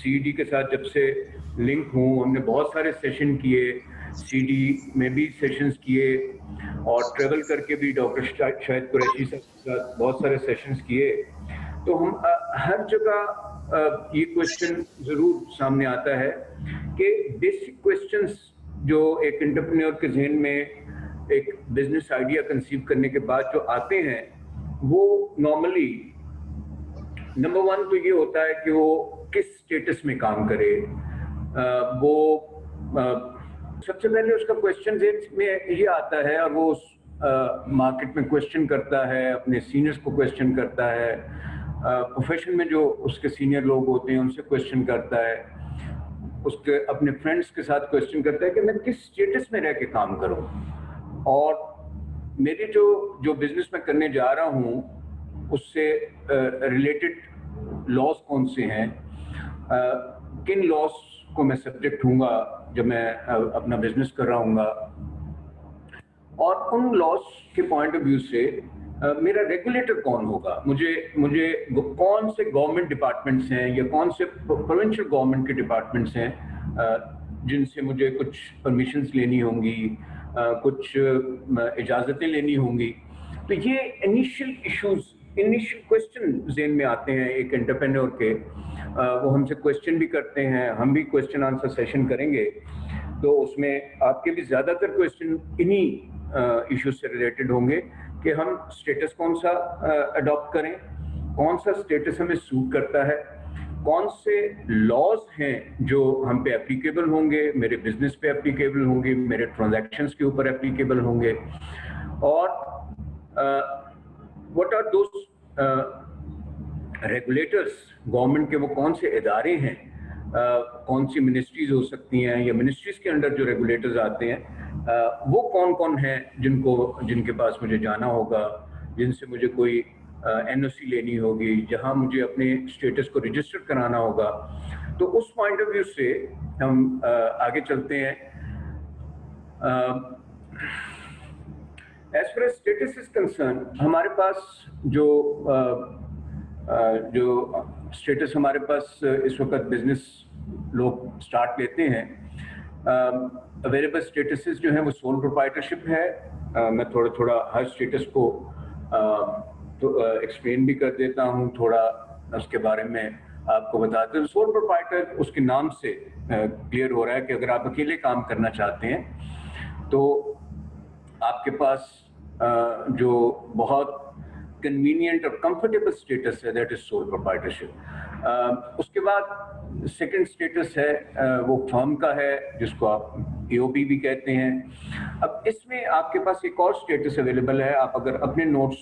CED کے ساتھ جب سے لنک ہوں ہم نے بہت سارے سیشن کیے, CD میں بھی سیشنز کیے, اور ٹریول کر کے بھی ڈاکٹر شاہد قریشی صاحب کے ساتھ بہت سارے سیشنز کیے. تو ہم ہر جگہ یہ کوشچن ضرور سامنے آتا ہے کہ بیسک کوشچنز جو ایک انٹرپرینور کے ذہن میں ایک بزنس آئیڈیا کنسیو کرنے کے بعد جو آتے ہیں, وہ نارملی نمبر 1 تو یہ ہوتا ہے کہ وہ کس اسٹیٹس میں کام کرے. وہ سب سے پہلے اس کا کوشچن ذہن میں یہ آتا ہے, اور وہ مارکیٹ میں کوشچن کرتا ہے, اپنے سینئرس کو کوشچن کرتا ہے, پروفیشن میں جو اس کے سینئر لوگ ہوتے ہیں ان سے کوشچن کرتا ہے, اس کے اپنے فرینڈس کے ساتھ کوشچن کرتا ہے کہ میں کس اسٹیٹس میں رہ کے کام کروں, اور میری جو بزنس میں کرنے جا رہا ہوں اس سے ریلیٹڈ لاس کون سے ہیں, کن لاس کو میں سبجیکٹ ہوں گا جب میں اپنا بزنس کر رہا ہوں گا, اور ان لاس کے پوائنٹ آف ویو سے میرا ریگولیٹر کون ہوگا, مجھے کون سے گورنمنٹ ڈپارٹمنٹس ہیں یا کون سے پروونشل گورنمنٹ کے ڈپارٹمنٹس ہیں جن سے مجھے کچھ پرمیشنز لینی ہوں گی, کچھ اجازتیں لینی ہوں گی. تو یہ انیشیل کوشچن ذہن میں آتے ہیں ایک انٹرپرینور کے. وہ ہم سے کوشچن بھی کرتے ہیں, ہم بھی کوشچن آنسر سیشن کریں گے, تو اس میں آپ کے بھی زیادہ تر کوشچن انہی ایشوز سے ریلیٹڈ ہوں گے کہ ہم اسٹیٹس کون سا اڈاپٹ کریں, کون سا اسٹیٹس ہمیں سوٹ کرتا ہے, کون سے لاز ہیں جو ہم پہ اپلیکیبل ہوں گے, میرے بزنس پہ اپلیکیبل ہوں گے, میرے ٹرانزیکشنز کے اوپر اپلیکیبل ہوں گے, اور what are those regulators government کے, وہ کون سے ادارے ہیں, کون سی منسٹریز ہو سکتی ہیں, یا منسٹریز کے انڈر جو ریگولیٹرز آتے ہیں وہ کون ہیں جن کے پاس مجھے جانا ہوگا, جن سے مجھے کوئی NOC لینی ہوگی, جہاں مجھے اپنے اسٹیٹس کو رجسٹر کرانا ہوگا. تو اس پوائنٹ آف ویو سے ہم آگے چلتے ہیں. As far as status is concern, ہمارے پاس جو اسٹیٹس ہمارے پاس اس وقت بزنس لوگ اسٹارٹ لیتے ہیں, اویلیبل اسٹیٹسز جو ہیں وہ سول پروپرائٹرشپ ہے. میں تھوڑا ہر اسٹیٹس کو ایکسپلین بھی کر دیتا ہوں, تھوڑا اس کے بارے میں آپ کو بتاتے ہیں. سول پروپرائٹر اس کے نام سے کلیئر ہو رہا ہے کہ اگر آپ اکیلے کام کرنا چاہتے ہیں تو آپ کے پاس جو بہت کنوینئنٹ اور کمفرٹیبل اسٹیٹس ہے دیٹ از سول پروپرائٹرشپ. اس کے بعد سیکنڈ اسٹیٹس ہے وہ فرم کا ہے, جس کو آپ EOP بھی کہتے ہیں. اب اس میں آپ کے پاس ایک اور اسٹیٹس اویلیبل ہے. آپ اگر اپنے نوٹس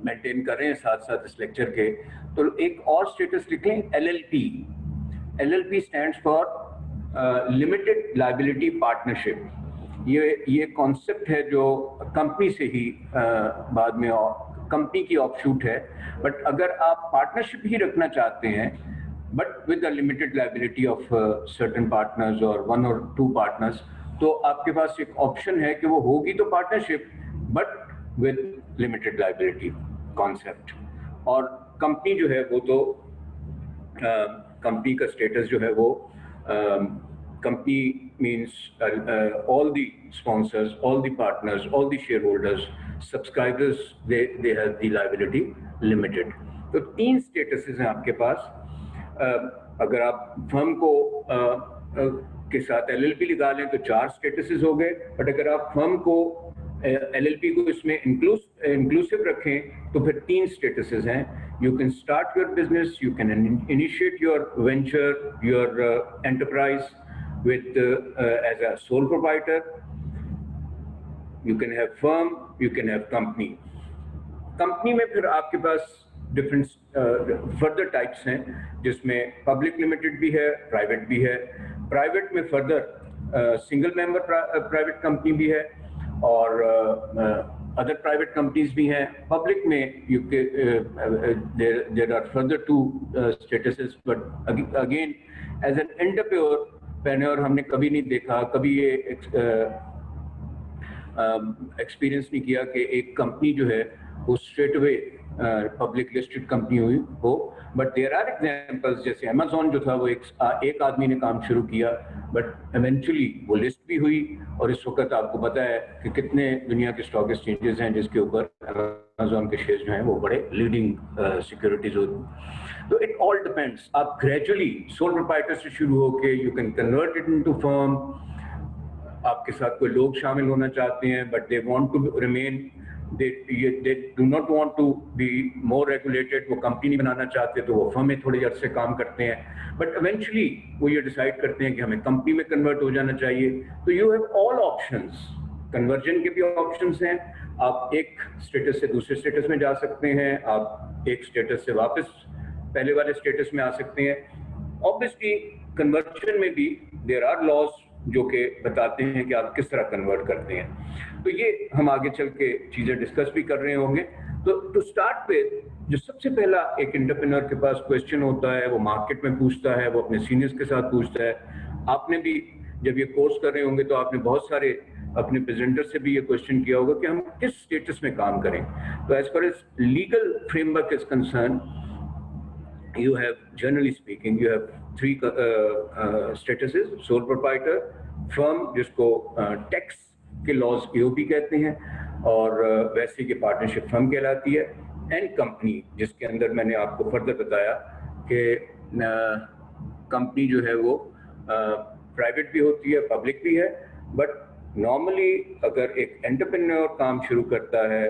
مینٹین کر رہے ہیں ساتھ اس لیکچر کے, تو ایک اور اسٹیٹس لکھیں LLP. LLP stands for limited liability partnership. یہ کانسیپٹ ہے جو کمپنی سے ہی بعد میں کمپنی کی آف شوٹ ہے, بٹ اگر آپ پارٹنرشپ ہی رکھنا چاہتے ہیں but with a limited liability of certain partners اور 1 or 2 پارٹنرز, تو آپ کے پاس ایک آپشن ہے کہ وہ ہوگی تو partnership but with limited liability concept. اور کمپنی جو ہے وہ تو کمپنی کا اسٹیٹس جو ہے وہ company means all the sponsors, all the partners, all the shareholders, subscribers, they have the liability limited. تو 3 اسٹیٹسز ہیں آپ کے پاس. اگر آپ فرم کو کے ساتھ LLP لگا لیں تو 4 اسٹیٹسز ہو گئے, بٹ اگر آپ فرم کو LLP کو اس میں انکلوسیو رکھیں تو پھر 3 اسٹیٹسز ہیں. You can start your business, you can initiate your venture, your enterprise with as a sole proprietor. You can have firm, you can have company. Company میں پھر آپ کے پاس ڈفرنٹ فردر ٹائپس ہیں, جس میں پبلک لمیٹڈ بھی ہے, private بھی ہے. پرائیویٹ میں further single member private company بھی ہے, اور ادر پرائیویٹ کمپنیز بھی ہیں. پبلک میں there are further 2 statuses, but again as an entrepreneur ہم نے کبھی نہیں دیکھا, کبھی یہ ایکسپیرئنس نہیں کیا کہ ایک کمپنی جو ہے وہ straight away public listed company हुई हो, बट देयर आर एग्जांपल्स, जैसे अमेजोन जो था वो एक आदमी ने काम शुरू किया बट इवेंचुअली वो लिस्ट भी हुई, और इस वक्त आपको पता है कि कितने दुनिया के स्टॉक एक्सचेंजेस हैं जिसके ऊपर अमेजोन के शेयर्स जो हैं वो बड़े लीडिंग सिक्योरिटीज होती। तो इट ऑल डिपेंड्स, आप ग्रेजुअली सोल प्रोप्राइटर से शुरू होके you can convert it into firm. आपके साथ कोई लोग शामिल होना चाहते हैं but they want to remain, they do not want to be more regulated, वो कंपनी नहीं बनाना चाहते तो वो फर्म में थोड़े अर्से काम करते हैं, बट इवेंचुअली वो ये डिसाइड करते हैं कि हमें कंपनी में कन्वर्ट हो जाना चाहिए। तो you have all options, conversion के भी ऑप्शंस हैं, आप एक स्टेटस से दूसरे स्टेटस में जा सकते हैं, आप एक स्टेटस से वापस पहले वाले स्टेटस में आ सकते हैं। ऑब्वियसली कन्वर्जन में भी देयर आर लॉज जो कि बताते हैं कि आप किस तरह कन्वर्ट करते हैं। तो ये हम आगे चल के चीज़ें डिस्कस भी कर रहे होंगे। तो टू स्टार्ट विद, जो सबसे पहला एक एंटरप्रेन्योर के पास क्वेश्चन होता है वो मार्केट में पूछता है, वो अपने सीनियर्स के साथ पूछता है। आपने भी जब ये कोर्स कर रहे होंगे तो आपने बहुत सारे अपने प्रेजेंटर से भी ये क्वेश्चन किया होगा कि हम किस स्टेटस में काम करें। तो as far as legal framework is concern, you have, generally speaking, you have three statuses: sole proprietor, firm जिसको टैक्स के लॉज EOP कहते हैं, और वैसे की पार्टनरशिप फर्म कहलाती है, एंड कंपनी जिसके अंदर मैंने आपको फर्दर बताया कि कंपनी जो है वो प्राइवेट भी होती है, पब्लिक भी है, बट नॉर्मली अगर एक एंटरप्रेन्योर काम शुरू करता है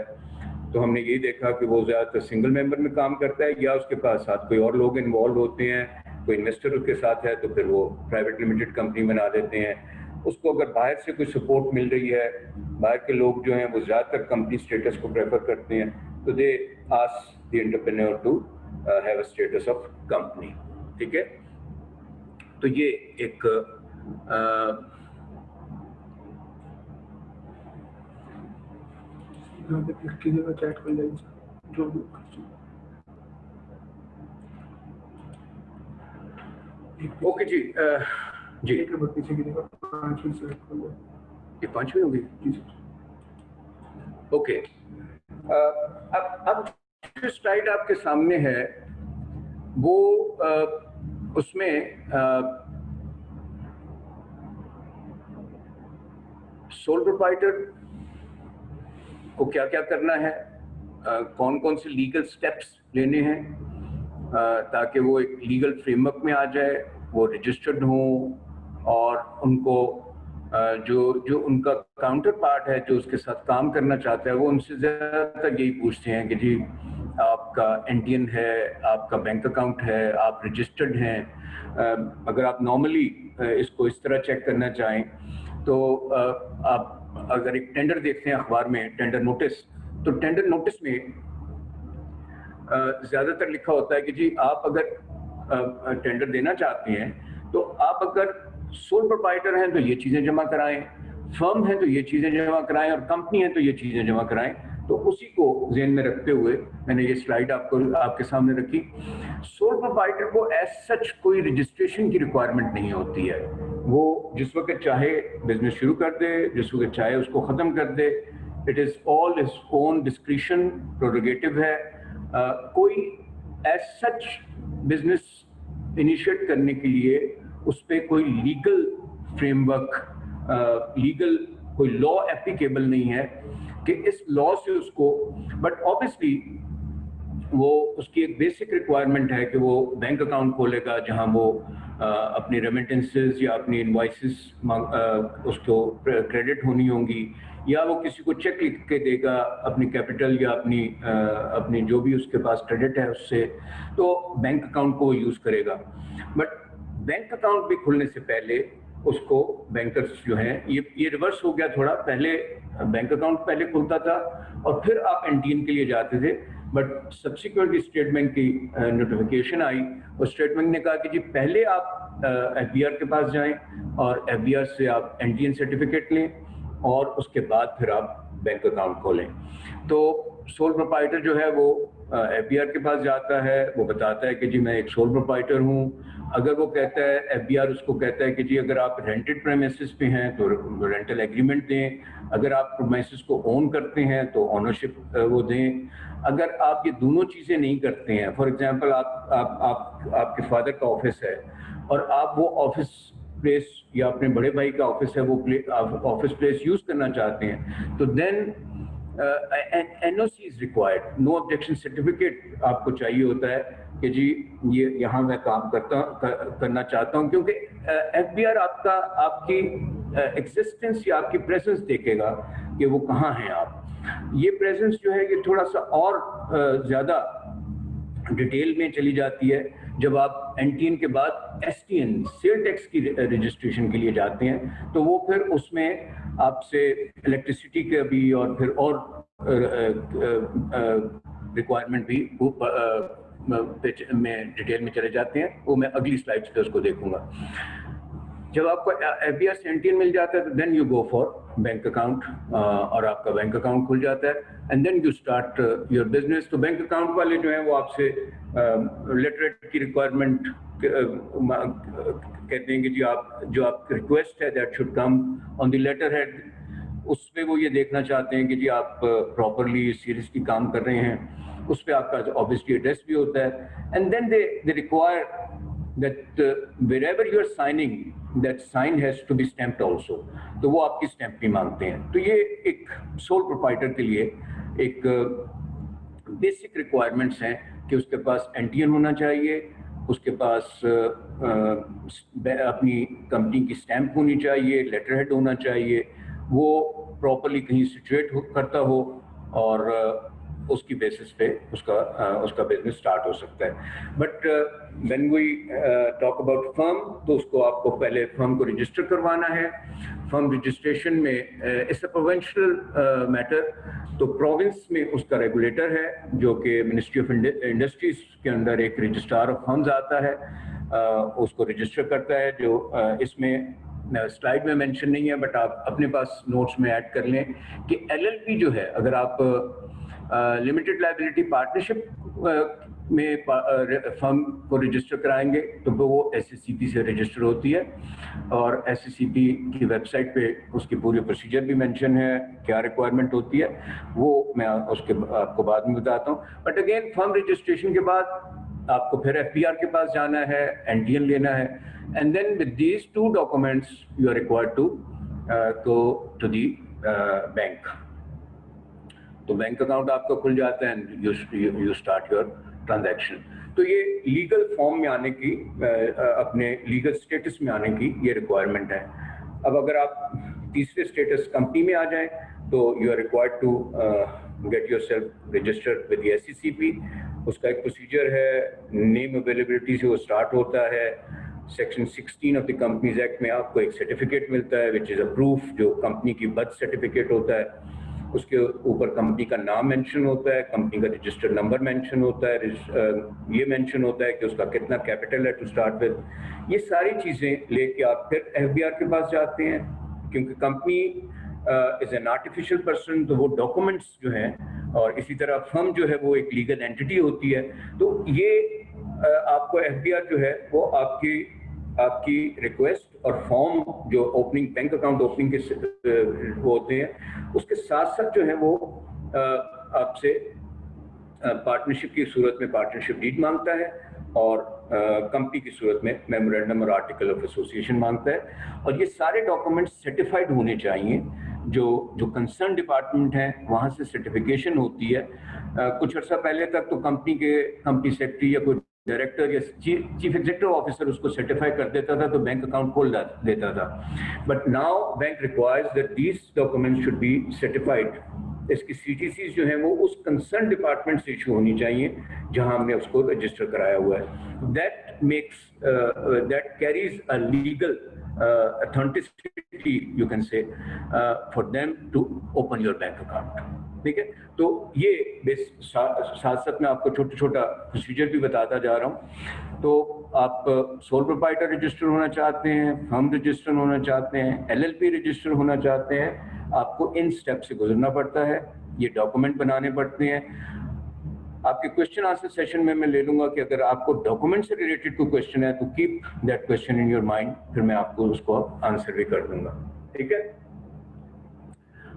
तो हमने ये देखा कि वो ज़्यादातर सिंगल मेंबर में काम करता है, या उसके पास साथ कोई और लोग इन्वॉल्व होते हैं, कोई इन्वेस्टर उसके साथ है तो फिर वो प्राइवेट लिमिटेड कंपनी बना देते हैं। उसको अगर बाहर से कोई सपोर्ट मिल रही है, बाहर के लोग जो हैं वो ज़्यादातर कंपनी स्टेटस को प्रेफर करते हैं, तो they ask the entrepreneur to have a status of company. ठीक है, तो ये एक चैट कर जाएगी जो ओके जी जी पीछे गिरेगा 5 होगी जी। ओके, अब जो स्लाइड आपके सामने है वो उसमें सोल प्रोप्राइटर को क्या क्या करना है, कौन कौन से लीगल स्टेप्स लेने हैं ताकि वो एक लीगल फ्रेमवर्क में आ जाए, वो रजिस्टर्ड हो, और उनको जो उनका काउंटर पार्ट है जो उसके साथ काम करना चाहता है वो उनसे ज़्यादातर यही पूछते हैं कि जी आपका एनटीएन है, आपका बैंक अकाउंट है, आप रजिस्टर्ड हैं। अगर आप नॉर्मली इसको इस तरह चेक करना चाहें तो आप अगर एक टेंडर देखते हैं अखबार में, टेंडर नोटिस, तो टेंडर नोटिस में ज़्यादातर लिखा होता है कि जी आप अगर टेंडर देना चाहते हैं तो आप अगर सोल प्रोप्राइटर हैं तो ये चीज़ें जमा कराएं, फर्म है तो ये चीज़ें जमा कराएं, और कंपनी है तो ये चीज़ें जमा कराएं। तो उसी को ज़हन में रखते हुए मैंने ये स्लाइड आपके सामने रखी। सोल प्रोप्राइटर को एज सच कोई रजिस्ट्रेशन की रिक्वायरमेंट नहीं होती है, वो जिस वक्त चाहे बिजनेस शुरू कर दे, जिस वक्त चाहे उसको ख़त्म कर दे। It is all his own discretion, prerogative है। कोई एज सच बिजनेस इनिशिएट करने के लिए उस पर कोई लीगल फ्रेमवर्क, लीगल कोई लॉ एप्लीकेबल नहीं है कि इस लॉ से उसको, बट ऑब्वियसली वो उसकी एक बेसिक रिक्वायरमेंट है कि वो बैंक अकाउंट खोलेगा जहां वो अपनी रेमिटेंसेस या अपनी इनवॉइसेस उसको क्रेडिट होनी होंगी, या वो किसी को चेक लिख के देगा अपनी कैपिटल या अपनी जो भी उसके पास क्रेडिट है उससे, तो बैंक अकाउंट को वो यूज़ करेगा। बट बैंक अकाउंट भी खुलने से पहले उसको बैंकर्स जो हैं, ये रिवर्स हो गया थोड़ा, पहले बैंक अकाउंट पहले खुलता था और फिर आप एनटीएन के लिए जाते थे, बट सब्सिक्वेंटली स्टेट बैंक की नोटिफिकेशन आई और स्टेट बैंक ने कहा कि जी पहले आप एफबीआर के पास जाएं और एफबीआर से आप एनटीएन सर्टिफिकेट लें और उसके बाद फिर आप बैंक अकाउंट खोलें। तो सोल प्रोप्राइटर जो है वो FBR کے پاس جاتا ہے, وہ بتاتا ہے کہ جی میں ایک سول پروپرائٹر ہوں. اگر وہ کہتا ہے, FBR اس کو کہتا ہے کہ جی اگر آپ رینٹڈ پریمیسز پہ ہیں تو رینٹل ایگریمنٹ دیں, اگر آپ پریمیسز کو اون کرتے ہیں تو اونرشپ وہ دیں. اگر آپ یہ دونوں چیزیں نہیں کرتے ہیں, فار ایگزامپل آپ کے فادر کا آفس ہے اور آپ وہ آفس پلیس یا اپنے بڑے بھائی کا آفس ہے وہ آفس پلیس یوز کرنا چاہتے ہیں, تو دین NOC is required, no objection certificate آپ کو چاہیے ہوتا ہے کہ جی یہ یہاں میں کام کرنا چاہتا ہوں, کیونکہ FBR آپ کی ایگزسٹنس یا آپ کی پریزنس دیکھے گا کہ وہ کہاں ہیں آپ. یہ پریزنس جو ہے یہ تھوڑا سا اور زیادہ ڈیٹیل میں چلی جاتی ہے جب آپ NTN کے بعد STN سیل ٹیکس کی رجسٹریشن کے لیے جاتے ہیں, تو وہ پھر اس میں آپ سے الیکٹریسٹی کا بھی اور پھر اور ریکوائرمنٹ بھی میں ڈیٹیل میں چلے جاتے ہیں. وہ میں اگلی سلائڈ پہ اس کو دیکھوں گا. جب آپ کو FBR سے NTN مل جاتا ہے تو then you go for bank account, اور آپ کا بینک اکاؤنٹ کھل جاتا ہے, and then you start your business. تو بینک اکاؤنٹ والے جو ہیں وہ آپ سے لیٹر کی ریکوائرمنٹ کہتے ہیں کہ جی آپ جو آپ کی ریکویسٹ ہے that should come on the letterhead. اس پہ وہ یہ دیکھنا چاہتے ہیں کہ جی آپ پراپرلی سیریسلی کام کر رہے ہیں. اس پہ آپ کا obviously ایڈریس بھی ہوتا ہے, and then they require that wherever you are signing, that sign has to be stamped also. تو وہ آپ کی اسٹیمپ بھی مانگتے ہیں. تو یہ ایک سول پروپرائٹر کے لیے ایک بیسک ریکوائرمنٹس ہیں کہ اس کے پاس NTN ہونا چاہیے, اس کے پاس اپنی کمپنی کی اسٹیمپ ہونی چاہیے, لیٹر ہیڈ ہونا چاہیے, وہ پراپرلی کہیں سچویٹ کرتا ہو, اور اس کی بیسس پہ اس کا بزنس اسٹارٹ ہو سکتا ہے. But when we talk about firm, تو اس کو آپ کو پہلے فرم کو رجسٹر کروانا ہے. فرم رجسٹریشن میں اٹس اے پروونشل میٹر, تو پروونس میں اس کا ریگولیٹر ہے جو کہ منسٹری آف انڈسٹریز کے اندر ایک رجسٹرار آف فرمز آتا ہے, اس کو رجسٹر کرتا ہے. جو اس میں سلائڈ میں مینشن نہیں ہے بٹ آپ اپنے پاس نوٹس میں ایڈ کر لیں کہ LLP جو ہے, اگر آپ لمیٹڈ لائبلٹی پارٹنرشپ میں فرم کو رجسٹر کرائیں گے تو وہ SSCP سے رجسٹر ہوتی ہے, اور SSCP کی ویب سائٹ پہ اس کی پوری پروسیجر بھی مینشن ہے, کیا ریکوائرمنٹ ہوتی ہے, وہ میں اس کے آپ کو بعد میں بتاتا ہوں. بٹ اگین فرم رجسٹریشن کے بعد آپ کو پھر FBR کے پاس جانا ہے, NTN لینا ہے, and then with these two documents you are required to go to the bank. تو بینک اکاؤنٹ آپ کا کھل جاتا ہے and you start your transaction. تو یہ لیگل فارم میں آنے کی, اپنے لیگل اسٹیٹس میں آنے کی یہ ریکوائرمنٹ ہے. اب اگر آپ تیسرے اسٹیٹس کمپنی میں آ جائیں تو you are required to get your self registered with SCCP. اس کا ایک پروسیجر ہے, نیم اویلیبلٹی سے وہ اسٹارٹ ہوتا ہے. Section 16 of the companies act میں آپ کو ایک سرٹیفکیٹ ملتا ہے وچ از اے پروف, جو کمپنی کی برتھ سرٹیفکیٹ ہوتا ہے. اس کے اوپر کمپنی کا نام مینشن ہوتا ہے, کمپنی کا رجسٹرڈ نمبر مینشن ہوتا ہے, یہ مینشن ہوتا ہے کہ اس کا کتنا کیپٹل ہے ٹو اسٹارٹ ود. یہ ساری چیزیں لے کے آپ پھر FBR کے پاس جاتے ہیں, کیونکہ company is an artificial person, تو وہ ڈاکومنٹس جو ہیں, اور اسی طرح فرم جو ہے وہ ایک لیگل اینٹی ہوتی ہے. تو یہ آپ کو FBR جو ہے وہ آپ کی ریکویسٹ اور فارم جو اوپننگ بینک اکاؤنٹ اوپننگ کے ہوتے ہیں, اس کے ساتھ ساتھ جو ہے وہ آپ سے پارٹنرشپ کی صورت میں پارٹنرشپ ڈیڈ مانگتا ہے, اور کمپنی کی صورت میں میمورینڈم اور آرٹیکل آف ایسوسیشن مانگتا ہے. اور یہ سارے ڈاکومنٹس سرٹیفائڈ ہونے چاہیے. جو کنسرن ڈپارٹمنٹ ہیں وہاں سے سرٹیفیکیشن ہوتی ہے. کچھ عرصہ پہلے تک تو کمپنی سیکرٹری یا کوئی ڈائریکٹر یا چیف ایگزیکٹو آفیسر اس کو سرٹیفائی کر دیتا تھا تو بینک اکاؤنٹ کھول دیتا تھا. But now bank requires that these documents should be certified. اس کی CTCs جو ہیں وہ اس کنسرن ڈپارٹمنٹ سے ایشو ہونی چاہیے جہاں ہم نے اس کو رجسٹر کرایا ہوا ہے. That carries a legal authenticity you can say for them to open your bank account. ٹھیک ہے, تو یہ ساتھ ساتھ میں آپ کو چھوٹا پروسیجر بھی بتاتا جا رہا ہوں. تو آپ سول پروپرائٹر رجسٹر ہونا چاہتے ہیں, فرم رجسٹر ہونا چاہتے ہیں, LLP رجسٹر ہونا چاہتے ہیں, آپ کو ان سٹیپ سے گزرنا پڑتا ہے, یہ ڈاکومنٹ بنانے پڑتے ہیں. آپ کے کوشچن آنسر سیشن میں لے لوں گا کہ اگر آپ کو ڈاکومنٹ سے ریلیٹڈ کوئی کوشچن ہے تو keep that question in your mind, پھر میں آپ کو اس کو آنسر بھی کر دوں گا. ٹھیک ہے,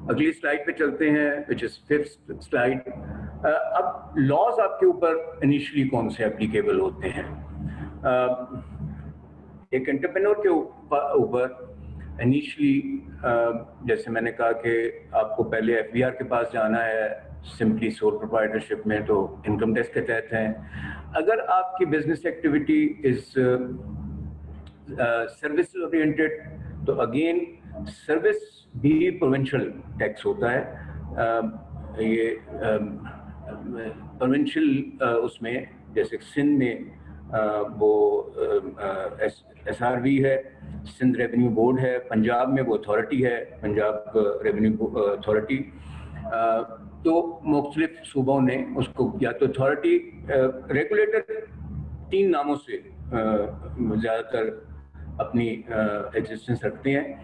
اگلی سلائڈ پہ چلتے ہیں which is 5th سلائڈ. اب لاز آپ کے اوپر انیشلی کون سے اپلیکیبل ہوتے ہیں؟ ایک انٹرپرینور کے اوپر انیشلی جیسے میں نے کہا کہ آپ کو پہلے ایف بی آر کے پاس جانا ہے سمپلی سول پروپرائٹرشپ میں, تو انکم ٹیکس کے تحت ہیں. اگر آپ کی business activity is service oriented تو اگین سروس بھی پروونشل ٹیکس ہوتا ہے. یہ پروونشل اس میں جیسے سندھ میں وہ ایس آر وی ہے, سندھ ریونیو بورڈ ہے, پنجاب میں وہ اتھارٹی ہے, پنجاب ریونیو اتھارٹی. تو مختلف صوبوں نے اس کو یا تو اتھارٹی, ریگولیٹر 3 ناموں سے زیادہ تر اپنی ایگزسٹنس رکھتے ہیں.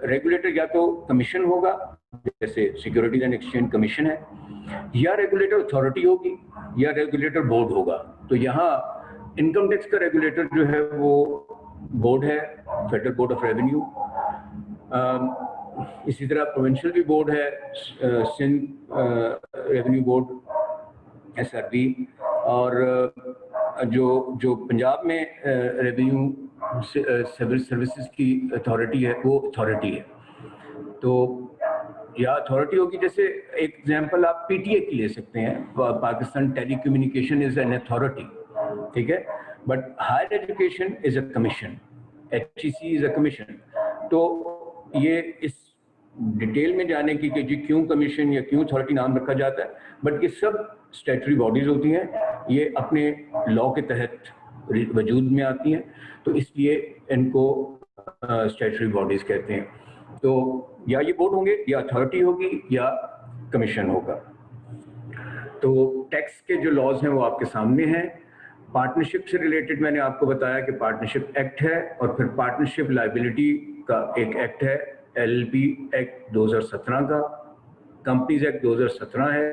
ریگولیٹر یا تو کمیشن ہوگا جیسے سیکیورٹیز اینڈ ایکسچینج کمیشن ہے, یا ریگولیٹر اتھارٹی ہوگی, یا ریگولیٹر بورڈ ہوگا. تو یہاں انکم ٹیکس کا ریگولیٹر جو ہے وہ بورڈ ہے, فیڈرل بورڈ آف ریونیو. اسی طرح پروونشل بھی بورڈ ہے, Sindh revenue board S R B, اور جو پنجاب میں ریونیو سول سروسز کی اتھارٹی ہے وہ اتھارٹی ہے. تو یا اتھارٹی ہوگی, جیسے ایک ایگزامپل آپ پی ٹی اے کی لے سکتے ہیں, Pakistan telecommunication is an authority, ٹھیک ہے, but higher education is a commission, H E C is a commission. تو یہ اس ڈیٹیل میں جانے کی کہ جی کیوں کمیشن یا کیوں اتھارٹی نام رکھا جاتا ہے, بٹ یہ سب اسٹیٹوری باڈیز ہوتی ہیں, یہ اپنے لا کے تحت وجود میں آتی ہیں, تو اس لیے ان کو اسٹیٹوری باڈیز کہتے ہیں. تو یا یہ بورڈ ہوں گے, یا اتھارٹی ہوگی, یا کمیشن ہوگا. تو ٹیکس کے جو لاز ہیں وہ آپ کے سامنے ہیں. پارٹنرشپ سے ریلیٹڈ میں نے آپ کو بتایا کہ پارٹنرشپ ایکٹ ہے, اور پھر پارٹنرشپ لائبلٹی کا ایک ایکٹ ہے, ایل ایل پی ایکٹ 2017 کا, کمپنیز ایکٹ 2017 ہے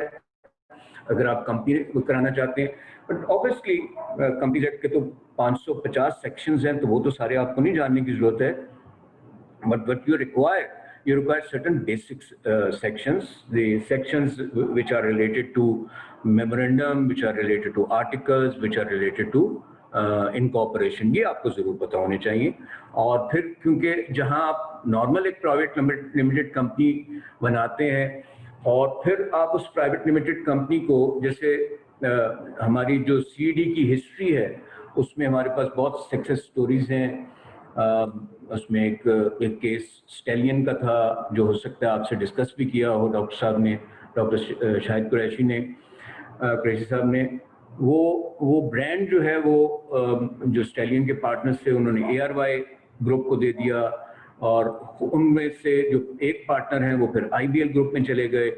اگر آپ کمپنی کرانا چاہتے ہیں. بٹ اوبیسلی کمپنیز ایکٹ کے تو 550 سیکشنز ہیں, تو وہ تو سارے آپ کو نہیں جاننے کی ضرورت ہے. But what you require certain basic sections, the sections which are related to memorandum, which are related to articles, which are related to incorporation, یہ آپ کو ضرور پتہ ہونے چاہیے. اور پھر کیونکہ جہاں آپ نارمل ایک پرائیویٹ لمیٹڈ کمپنی بناتے ہیں, اور پھر آپ اس پرائیویٹ لمیٹڈ کمپنی کو, جیسے ہماری جو سی ڈی کی ہسٹری ہے اس میں ہمارے پاس بہت سکسیس سٹوریز ہیں. اس میں ایک کیس اسٹیلین کا تھا جو ہو سکتا ہے آپ سے ڈسکس بھی کیا ہو ڈاکٹر صاحب نے, ڈاکٹر شاہد قریشی صاحب نے. وہ برانڈ جو ہے وہ جو اسٹیلین کے پارٹنرز تھے انہوں نے اے آر وائی گروپ کو دے دیا, اور ان میں سے جو ایک پارٹنر ہیں وہ پھر آئی بی ایل گروپ میں چلے گئے.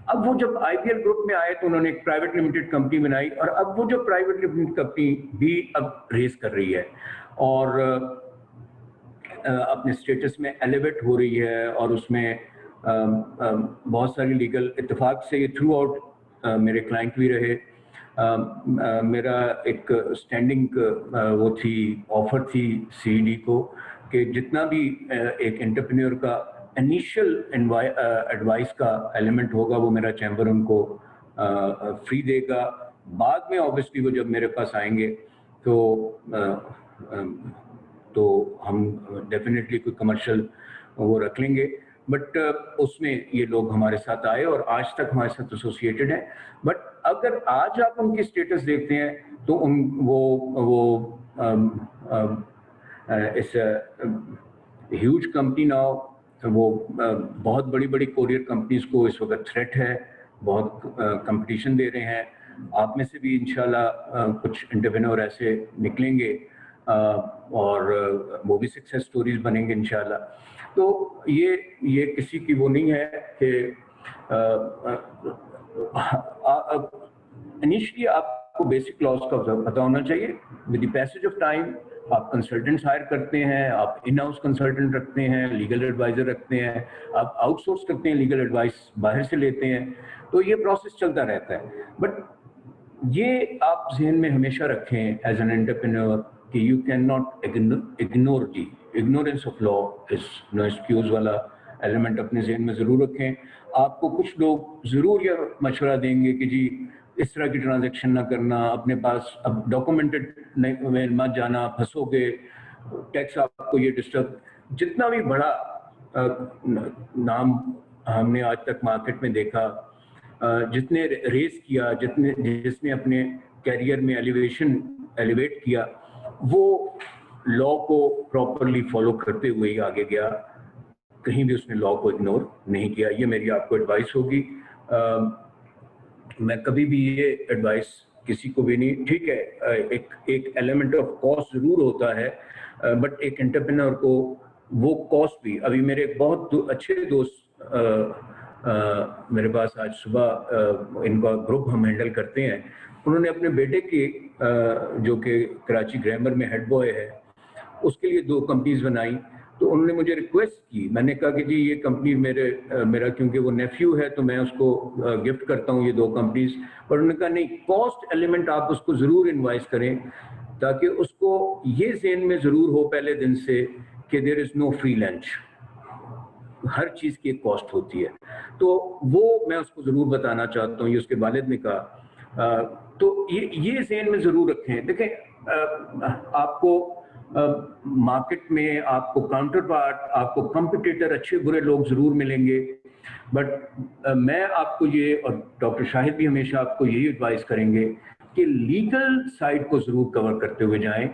اب وہ جب آئی بی ایل گروپ میں آئے تو انہوں نے ایک پرائیویٹ لمیٹڈ کمپنی بنائی, اور اب وہ جو پرائیویٹ لمیٹڈ کمپنی بھی اب ریز کر رہی ہے اور اپنے اسٹیٹس میں ایلیویٹ ہو رہی ہے, اور اس میں بہت ساری لیگل اتفاق سے یہ تھرو آؤٹ میرے کلائنٹ بھی رہے. میرا ایک اسٹینڈنگ وہ تھی آفر تھی سی ڈی کو کہ جتنا بھی ایک انٹرپرینور کا انیشیل ایڈوائس کا ایلیمنٹ ہوگا وہ میرا چیمبر ان کو فری دے گا. بعد میں آبویسلی وہ جب میرے پاس آئیں گے تو ہم ڈیفینیٹلی کوئی کمرشل وہ رکھ لیں گے, بٹ اس میں یہ لوگ ہمارے ساتھ آئے اور آج تک ہمارے ساتھ ایسوسیٹڈ ہیں. بٹ اگر آج آپ ان کی اسٹیٹس دیکھتے ہیں تو وہ اس ہیوج کمپنی ناؤ, وہ بہت بڑی بڑی کوریئر کمپنیز کو اس وقت تھریٹ ہے, بہت کمپٹیشن دے رہے ہیں. آپ میں سے بھی انشاءاللہ کچھ انٹرپرینور ایسے نکلیں گے اور وہ بھی سکسیس سٹوریز بنیں گے انشاءاللہ. تو یہ کسی کی وہ نہیں ہے کہ انیشلی آپ کو بیسک لاس کا پتہ ہونا چاہیے. With the passage of time آپ کنسلٹنٹس ہائر کرتے ہیں, آپ ان ہاؤس کنسلٹنٹ رکھتے ہیں, لیگل ایڈوائزر رکھتے ہیں, آپ آؤٹ سورس کرتے ہیں, لیگل ایڈوائس باہر سے لیتے ہیں, تو یہ پروسیس چلتا رہتا ہے. بٹ یہ آپ ذہن میں ہمیشہ رکھیں ایز این انٹرپرینور کہ you can not ignore the ignorance of law is no excuse والا ایلیمنٹ اپنے ذہن میں ضرور رکھیں. آپ کو کچھ لوگ ضرور یہ مشورہ دیں گے کہ جی اس طرح کی ٹرانزیکشن نہ کرنا, اپنے پاس اب ڈاکومنٹڈ میں مت جانا, پھنسو گے, ٹیکس آپ کو یہ ڈسٹرب. جتنا بھی بڑا نام ہم نے آج تک مارکیٹ میں دیکھا, جس نے ریس کیا, جس نے اپنے کیریئر میں ایلیویٹ کیا, وہ لا کو پراپرلی فالو کرتے ہوئے ہی آگے گیا, کہیں بھی اس نے لا کو اگنور نہیں کیا. یہ میری آپ کو ایڈوائس ہوگی. میں کبھی بھی یہ ایڈوائس کسی کو بھی نہیں, ٹھیک ہے ایک ایلیمنٹ آف کاسٹ ضرور ہوتا ہے, بٹ ایک انٹرپرینور کو وہ کاسٹ بھی, ابھی میرے ایک بہت اچھے دوست میرے پاس آج صبح, ان کا گروپ ہم ہینڈل کرتے ہیں, انہوں نے اپنے بیٹے کی جو کہ کراچی گرامر میں ہیڈ بوائے ہے, اس کے لیے 2 کمپنیز بنائی. تو انہوں نے مجھے ریکویسٹ کی, میں نے کہا کہ جی یہ کمپنی میرا کیونکہ وہ نیفیو ہے تو میں اس کو گفٹ کرتا ہوں یہ 2 کمپنیز. پر انہوں نے کہا نہیں, کاسٹ ایلیمنٹ آپ اس کو ضرور انوائز کریں تاکہ اس کو یہ ذہن میں ضرور ہو پہلے دن سے کہ دیر از نو فری لنچ, ہر چیز کی ایک کاسٹ ہوتی ہے. تو وہ میں اس کو ضرور بتانا چاہتا ہوں, یہ اس کے والد نے کہا. تو یہ ذہن میں ضرور رکھیں. دیکھیں آپ کو مارکیٹ میں آپ کو کاؤنٹر پارٹ, آپ کو کمپٹیٹر, اچھے برے لوگ ضرور ملیں گے, بٹ میں آپ کو یہ, اور ڈاکٹر شاہد بھی ہمیشہ آپ کو یہی ایڈوائز کریں گے کہ لیگل سائڈ کو ضرور کور کرتے ہوئے جائیں.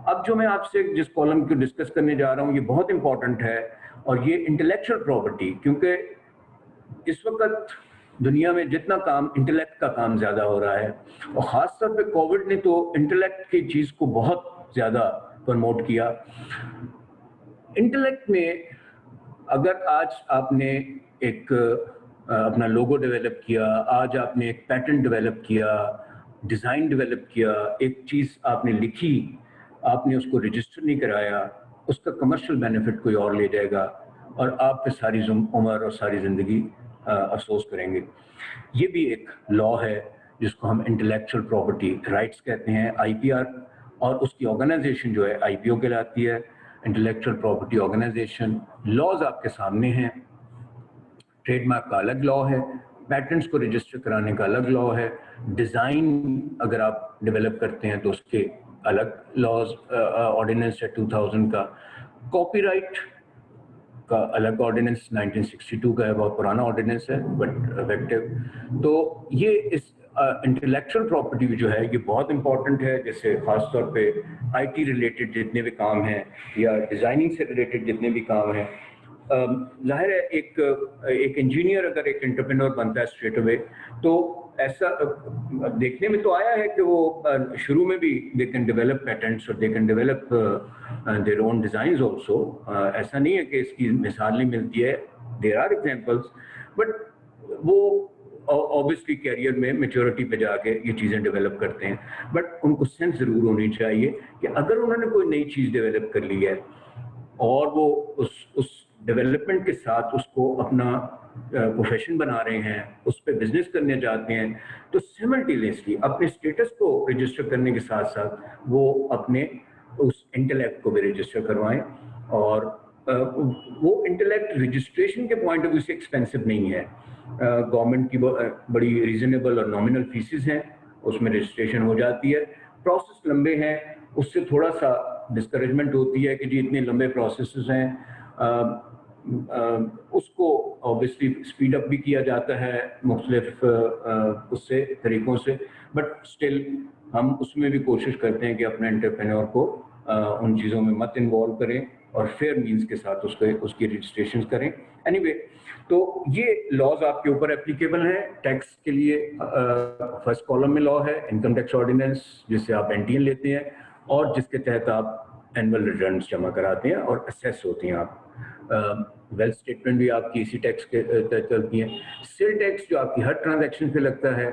اب جو میں آپ سے جس کالم کو ڈسکس کرنے جا رہا ہوں یہ بہت امپورٹنٹ ہے, اور یہ انٹلیکچوئل پراپرٹی, کیونکہ اس وقت دنیا میں جتنا کام انٹلیکٹ کا کام زیادہ ہو رہا ہے, اور خاص طور پہ کووڈ نے تو انٹلیکٹ کی چیز کو بہت زیادہ پروموٹ کیا. انٹلیکٹ میں اگر آج آپ نے ایک اپنا لوگو ڈیولپ کیا, آج آپ نے ایک پیٹرن ڈیولپ کیا, ڈیزائن ڈیولپ کیا, ایک چیز آپ نے لکھی, آپ نے اس کو رجسٹر نہیں کرایا, اس کا کمرشل بینیفٹ کوئی اور لے جائے گا اور آپ پہ ساری عمر اور ساری زندگی افسوس کریں گے. یہ بھی ایک لا ہے جس کو ہم انٹلیکچوئل پراپرٹی رائٹس کہتے ہیں. آئی پی آر اور اس کی آرگنائزیشن جو ہے آئی پی او کہلاتی ہے, انٹلیکچوئل پراپرٹی آرگنائزیشن. لاز آپ کے سامنے ہیں, ٹریڈ مارک کا الگ لا ہے, پیٹنٹس کو رجسٹر کرانے کا الگ لا ہے, ڈیزائن اگر آپ ڈیولپ کرتے ہیں تو اس کے الگ لاز, آرڈیننس ہے 2000 کا, کاپی رائٹ کا الگ آرڈیننس 1962 کا ہے, بہت پرانا آرڈیننس ہے بٹ افیکٹو. تو یہ اس انٹلیکچوئل پراپرٹی جو ہے یہ بہت امپورٹنٹ ہے. جیسے خاص طور پہ آئی ٹی ریلیٹڈ جتنے بھی کام ہیں یا ڈیزائننگ سے ریلیٹڈ جتنے بھی کام ہیں, ظاہر ہے ایک انجینئر اگر ایک انٹرپرینور بنتا ہے اسٹریٹ اوے, تو ایسا دیکھنے میں تو آیا ہے کہ وہ شروع میں بھی دے کین ڈیولپ پیٹنٹس اور they can develop their own designs also. ایسا نہیں ہے کہ اس کی مثال نہیں ملتی ہے, دیر آر ایگزامپلس, بٹ وہ obviously کیریئر میں میچورٹی پہ جا کے یہ چیزیں ڈیولپ کرتے ہیں. بٹ ان کو سینس ضرور ہونی چاہیے کہ اگر انہوں نے کوئی نئی چیز ڈیولپ کر لی ہے اور وہ اس ڈیولپمنٹ کے ساتھ اس کو اپنا پروفیشن بنا رہے ہیں, اس پہ بزنس کرنے چاہتے ہیں, تو سیملٹینیسلی اپنے اسٹیٹس کو رجسٹر کرنے کے ساتھ ساتھ وہ اپنے اس انٹلیکٹ کو بھی رجسٹر کروائیں. اور وہ انٹلیکٹ رجسٹریشن کے پوائنٹ آف ویو سے ایکسپینسو نہیں ہے. گورنمنٹ کی بڑی ریزنیبل اور نامنل فیسز ہیں, اس میں رجسٹریشن ہو جاتی ہے. پروسیس لمبے ہیں, اس سے تھوڑا سا ڈسکریجمنٹ ہوتی ہے کہ جی اتنے لمبے پروسیسز ہیں. اس کو اوبیسلی اسپیڈ اپ بھی کیا جاتا ہے مختلف اس سے طریقوں سے, بٹ اسٹل ہم اس میں بھی کوشش کرتے ہیں کہ اپنے انٹرپرینور کو ان چیزوں میں مت انوالو کریں اور فیئر مینس کے ساتھ اس کی رجسٹریشن کریں. اینی وے, تو یہ لاز آپ کے اوپر اپلیکیبل ہیں. ٹیکس کے لیے فرسٹ کالم میں لا ہے انکم ٹیکس آرڈیننس, جس سے آپ NTN لیتے ہیں اور جس کے تحت آپ اینول ریٹرنس جمع کراتے ہیں اور اسیس ہوتے ہیں. آپ ویلتھ اسٹیٹمنٹ بھی آپ کی اسی ٹیکس کے تحت چلتی ہیں. سیل ٹیکس جو آپ کی ہر ٹرانزیکشن پہ لگتا ہے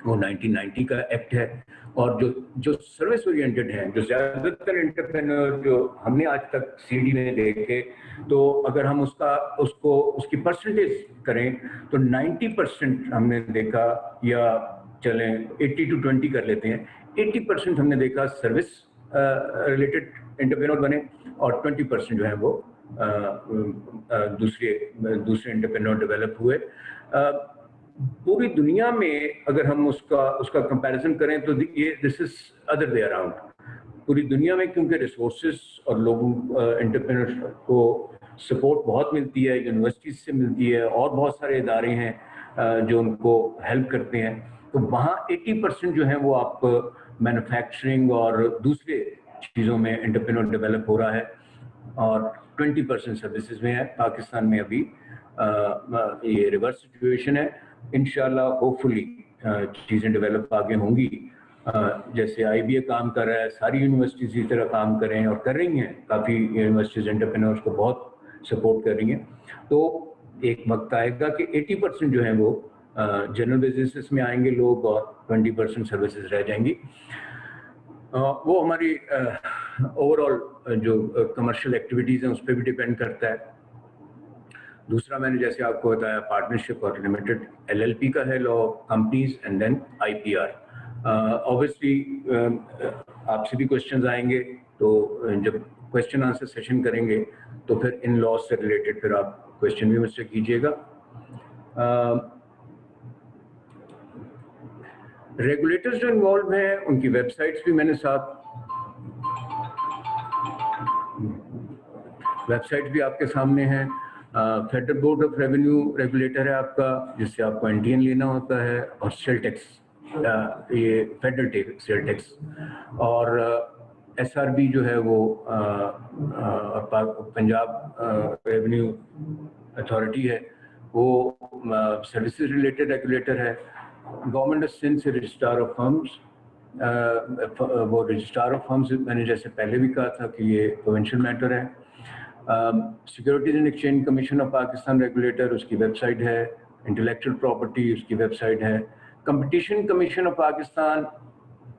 وہ 1990 کا ایکٹ ہے. اور جو سروس اورینٹڈ ہیں, جو زیادہ تر انٹرپرینور جو ہم نے آج تک CD میں دیکھے, تو اگر ہم اس کی پرسنٹیج کریں تو 90% ہم نے دیکھا یا چلیں 80-20 کر لیتے ہیں. 80% ہم نے دیکھا سروس ریلیٹڈ انٹرپرینور بنے اور 20% جو ہیں وہ دوسرے انٹرپرینور ڈیولپ ہوئے. پوری دنیا میں اگر ہم اس کا کمپیریزن کریں تو یہ دس از ادر وے اراؤنڈ. پوری دنیا میں کیونکہ ریسورسز اور لوگوں انٹرپرینر کو سپورٹ بہت ملتی ہے, یونیورسٹیز سے ملتی ہے اور بہت سارے ادارے ہیں جو ان کو ہیلپ کرتے ہیں, تو وہاں 80% جو ہیں وہ آپ مینوفیکچرنگ اور دوسرے چیزوں میں انٹرپرینور ڈیولپ ہو رہا ہے اور 20% سروسز میں ہے. پاکستان میں ابھی یہ ریورس سچویشن ہے. انشاءاللہ ہوپ فلی چیزیں ڈیولپ آگے ہوں گی. جیسے آئی بی اے کام کر رہا ہے, ساری یونیورسٹیز اسی طرح کام کر رہے ہیں اور کر رہی ہیں. کافی یونیورسٹیز انٹرپرینورس کو بہت سپورٹ کر رہی ہیں. تو ایک وقت آئے گا کہ 80% جو ہیں وہ جنرل بزنسز میں آئیں گے لوگ اور 20% سروسز رہ جائیں گی. وہ ہماری اوور آل جو کمرشل ایکٹیویٹیز ہیں اس پہ بھی ڈپینڈ کرتا ہے. دوسرا میں نے جیسے آپ کو بتایا پارٹنرشپ اور لمیٹڈ LLP کا ہے law, companies and then IPR. Obviously آپ سے بھی کوشچنز آئیں گے, تو جب کوشچن آنسر سیشن کریں گے تو پھر ان لاز سے ریلیٹڈ پھر آپ کوشچن بھی مجھ سے کیجیے گا. ریگولیٹرز جو انوالو ہیں ان کی ویب سائٹس بھی میں نے ساتھ, ویب سائٹ بھی آپ کے سامنے ہیں. Federal board of revenue regulator ہے آپ کا, جس سے آپ کو NTN لینا ہوتا ہے, اور سیل ٹیکس, یہ فیڈرل سیل ٹیکس, اور SRB جو ہے وہ پنجاب ریونیو اتھارٹی ہے, وہ سروسز ریلیٹڈ ریگولیٹر ہے. گورنمنٹ آف سندھ سے رجسٹرار آف فرمز, وہ رجسٹرار آف فرمز میں نے جیسے پہلے بھی کہا تھا کہ یہ پروونشل میٹر ہے. Securities and exchange commission of Pakistan regulator, اس کی ویب سائٹ ہے. انٹلیکچوئل پراپرٹی, اس کی ویب سائٹ ہے. کمپٹیشن کمیشن آف پاکستان,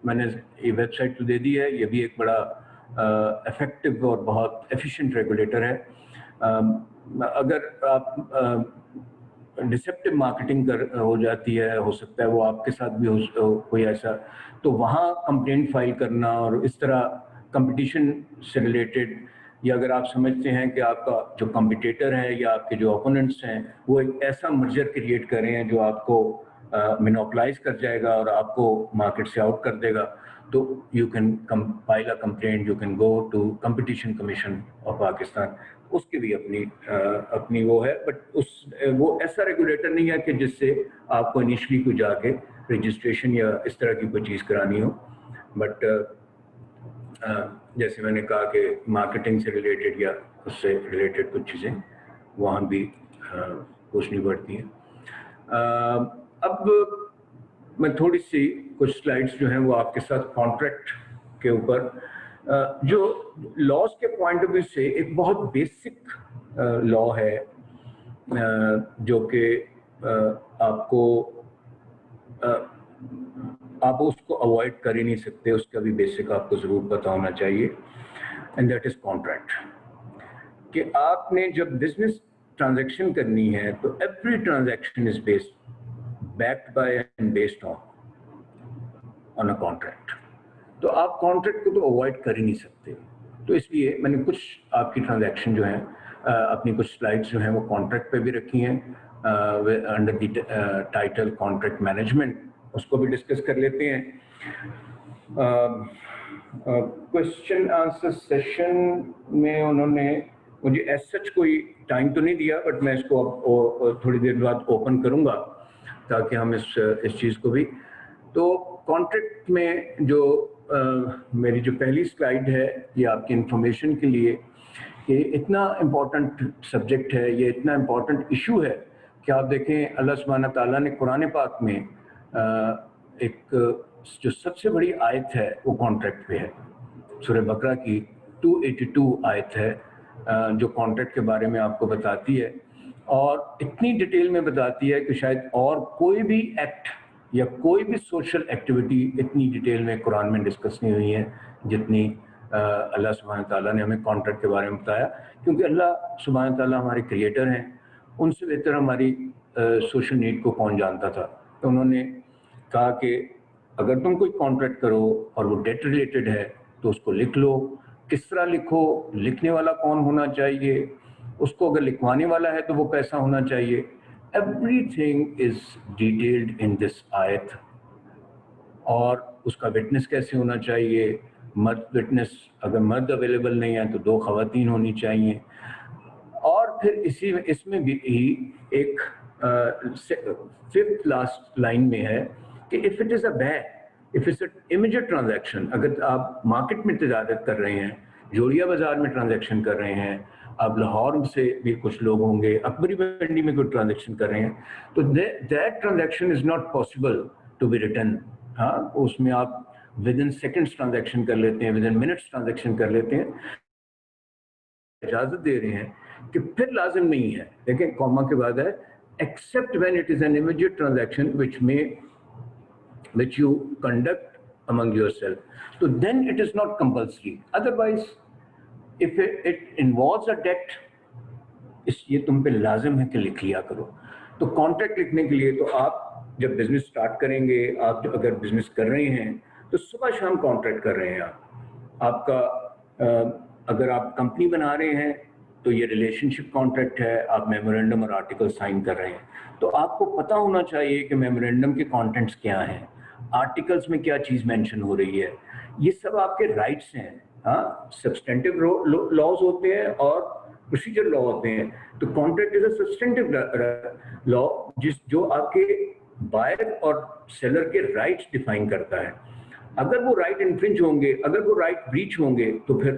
میں نے یہ ویب سائٹ تو دے دی ہے. یہ بھی ایک بڑا افیکٹو اور بہت ایفیشینٹ ریگولیٹر ہے. اگر آپ ڈسیپٹو مارکیٹنگ ہو جاتی ہے, ہو سکتا ہے وہ آپ کے ساتھ بھی ہو کوئی ایسا, تو وہاں کمپلینٹ فائل کرنا اور اس طرح کمپٹیشن سے ریلیٹڈ, یا اگر آپ سمجھتے ہیں کہ آپ کا جو کمپٹیٹر ہے یا آپ کے جو اوپوننٹس ہیں وہ ایک ایسا مرجر کریٹ کر رہے ہیں جو آپ کو مینوپلائز کر جائے گا اور آپ کو مارکیٹ سے آؤٹ کر دے گا, تو you can file a complaint, you can go to competition commission of Pakistan. اس کی بھی اپنی وہ ہے, بٹ وہ ایسا ریگولیٹر نہیں ہے کہ جس سے آپ کو انیشلی کو جا کے رجسٹریشن یا اس طرح کی کوئی چیز کرانی ہو. بٹ جیسے میں نے کہا کہ مارکیٹنگ سے ریلیٹڈ یا اس سے ریلیٹڈ کچھ چیزیں وہاں بھی پوچھنی پڑتی ہیں. اب میں تھوڑی سی کچھ سلائڈس جو ہیں وہ آپ کے ساتھ کانٹریکٹ کے اوپر, جو لاس کے پوائنٹ آف ویو سے ایک بہت بیسک لا ہے جو کہ آپ اس کو اوائڈ کر ہی نہیں سکتے, اس کا بھی بیسک آپ کو ضرور پتہ ہونا چاہیے. اینڈ دیٹ از کانٹریکٹ, کہ آپ نے جب بزنس ٹرانزیکشن کرنی ہے تو every transaction is backed by and based on a contract. تو آپ کانٹریکٹ کو تو اوائڈ کر ہی نہیں سکتے. تو اس لیے میں نے کچھ آپ کی ٹرانزیکشن جو ہیں اپنی کچھ سلائڈس جو ہیں وہ کانٹریکٹ پہ بھی رکھی ہیں under the title contract management, اس کو بھی ڈسکس کر لیتے ہیں. کوشچن آنسر سیشن میں انہوں نے مجھے ایز سچ کوئی ٹائم تو نہیں دیا, بٹ میں اس کو اب تھوڑی دیر بعد اوپن کروں گا تاکہ ہم اس چیز کو بھی. تو کانٹریکٹ میں جو میری جو پہلی سلائیڈ ہے یہ آپ کی انفارمیشن کے لیے, کہ اتنا امپورٹنٹ سبجیکٹ ہے, یہ اتنا امپورٹنٹ ایشو ہے کہ آپ دیکھیں اللہ سبحانہ تعالیٰ نے قرآن پاک میں ایک جو سب سے بڑی آیت ہے وہ کانٹریکٹ پہ ہے. سورہ بقرہ کی 282 آیت ہے جو کانٹریکٹ کے بارے میں آپ کو بتاتی ہے, اور اتنی ڈیٹیل میں بتاتی ہے کہ شاید اور کوئی بھی ایکٹ یا کوئی بھی سوشل ایکٹیویٹی اتنی ڈیٹیل میں قرآن میں ڈسکس نہیں ہوئی ہے جتنی اللہ سبحانہ تعالیٰ نے ہمیں کانٹریکٹ کے بارے میں بتایا. کیونکہ اللہ سبحانہ تعالیٰ ہمارے کریٹر ہیں, ان سے بہتر ہماری سوشل نیڈ کو کون جانتا تھا. تو انہوں نے کہا کہ اگر تم کوئی کانٹریکٹ کرو اور وہ ڈیٹ ریلیٹڈ ہے تو اس کو لکھ لو. کس طرح لکھو, لکھنے والا کون ہونا چاہیے, اس کو اگر لکھوانے والا ہے تو وہ کیسا ہونا چاہیے. ایوری تھنگ از ڈیٹیلڈ ان دس آیت. اور اس کا وٹنس کیسے ہونا چاہیے, مرد وٹنس, اگر مرد اویلیبل نہیں ہے تو 2 خواتین ہونی چاہیے. اور پھر اس میں بھی ایک 5th لاسٹ لائن میں ہے کہ if it is a bad, if it's an immediate transaction, اگر آپ مارکیٹ میں تجارت کر رہے ہیں, جوڑیا بازار میں ٹرانزیکشن کر رہے ہیں, آپ لاہور سے بھی کچھ لوگ ہوں گے, اکبری منڈی میں کوئی ٹرانزیکشن کر رہے ہیں, تو that transaction is not possible to be written. ہاں, اس میں آپ within seconds ٹرانزیکشن کر لیتے ہیں, within minutes ٹرانزیکشن کر لیتے ہیں, اجازت دے رہے ہیں کہ پھر لازم نہیں ہے. دیکھیں کوما کے بعد ہے except when it is an immediate transaction which you conduct among yourself. So then it is not compulsory. Otherwise, if it involves a debt, یہ تم پہ لازم ہے کہ لکھ لیا کرو. تو کانٹریکٹ لکھنے کے لیے تو آپ جب بزنس سٹارٹ کریں گے, آپ اگر بزنس کر رہے ہیں تو صبح شام کانٹریکٹ کر رہے ہیں. آپ کا اگر آپ کمپنی بنا رہے ہیں تو یہ ریلیشن شپ کانٹریکٹ ہے, آپ میمورینڈم اور آرٹیکل سائن کر رہے ہیں. تو آپ کو پتہ ہونا چاہیے کہ میمورینڈم کے کانٹینٹس کیا ہیں, آرٹیکلس میں کیا چیز مینشن ہو رہی ہے. یہ سب آپ کے رائٹس ہیں. ہاں, سبسٹینٹیو لاز ہوتے ہیں اور پروسیجر لا ہوتے ہیں. تو کانٹریکٹ از اے سبسٹینٹیو لا جو آپ کے بائر اور سیلر کے رائٹس ڈیفائن کرتا ہے. اگر وہ رائٹ انفرنج ہوں گے, اگر وہ رائٹ بریچ ہوں گے, تو پھر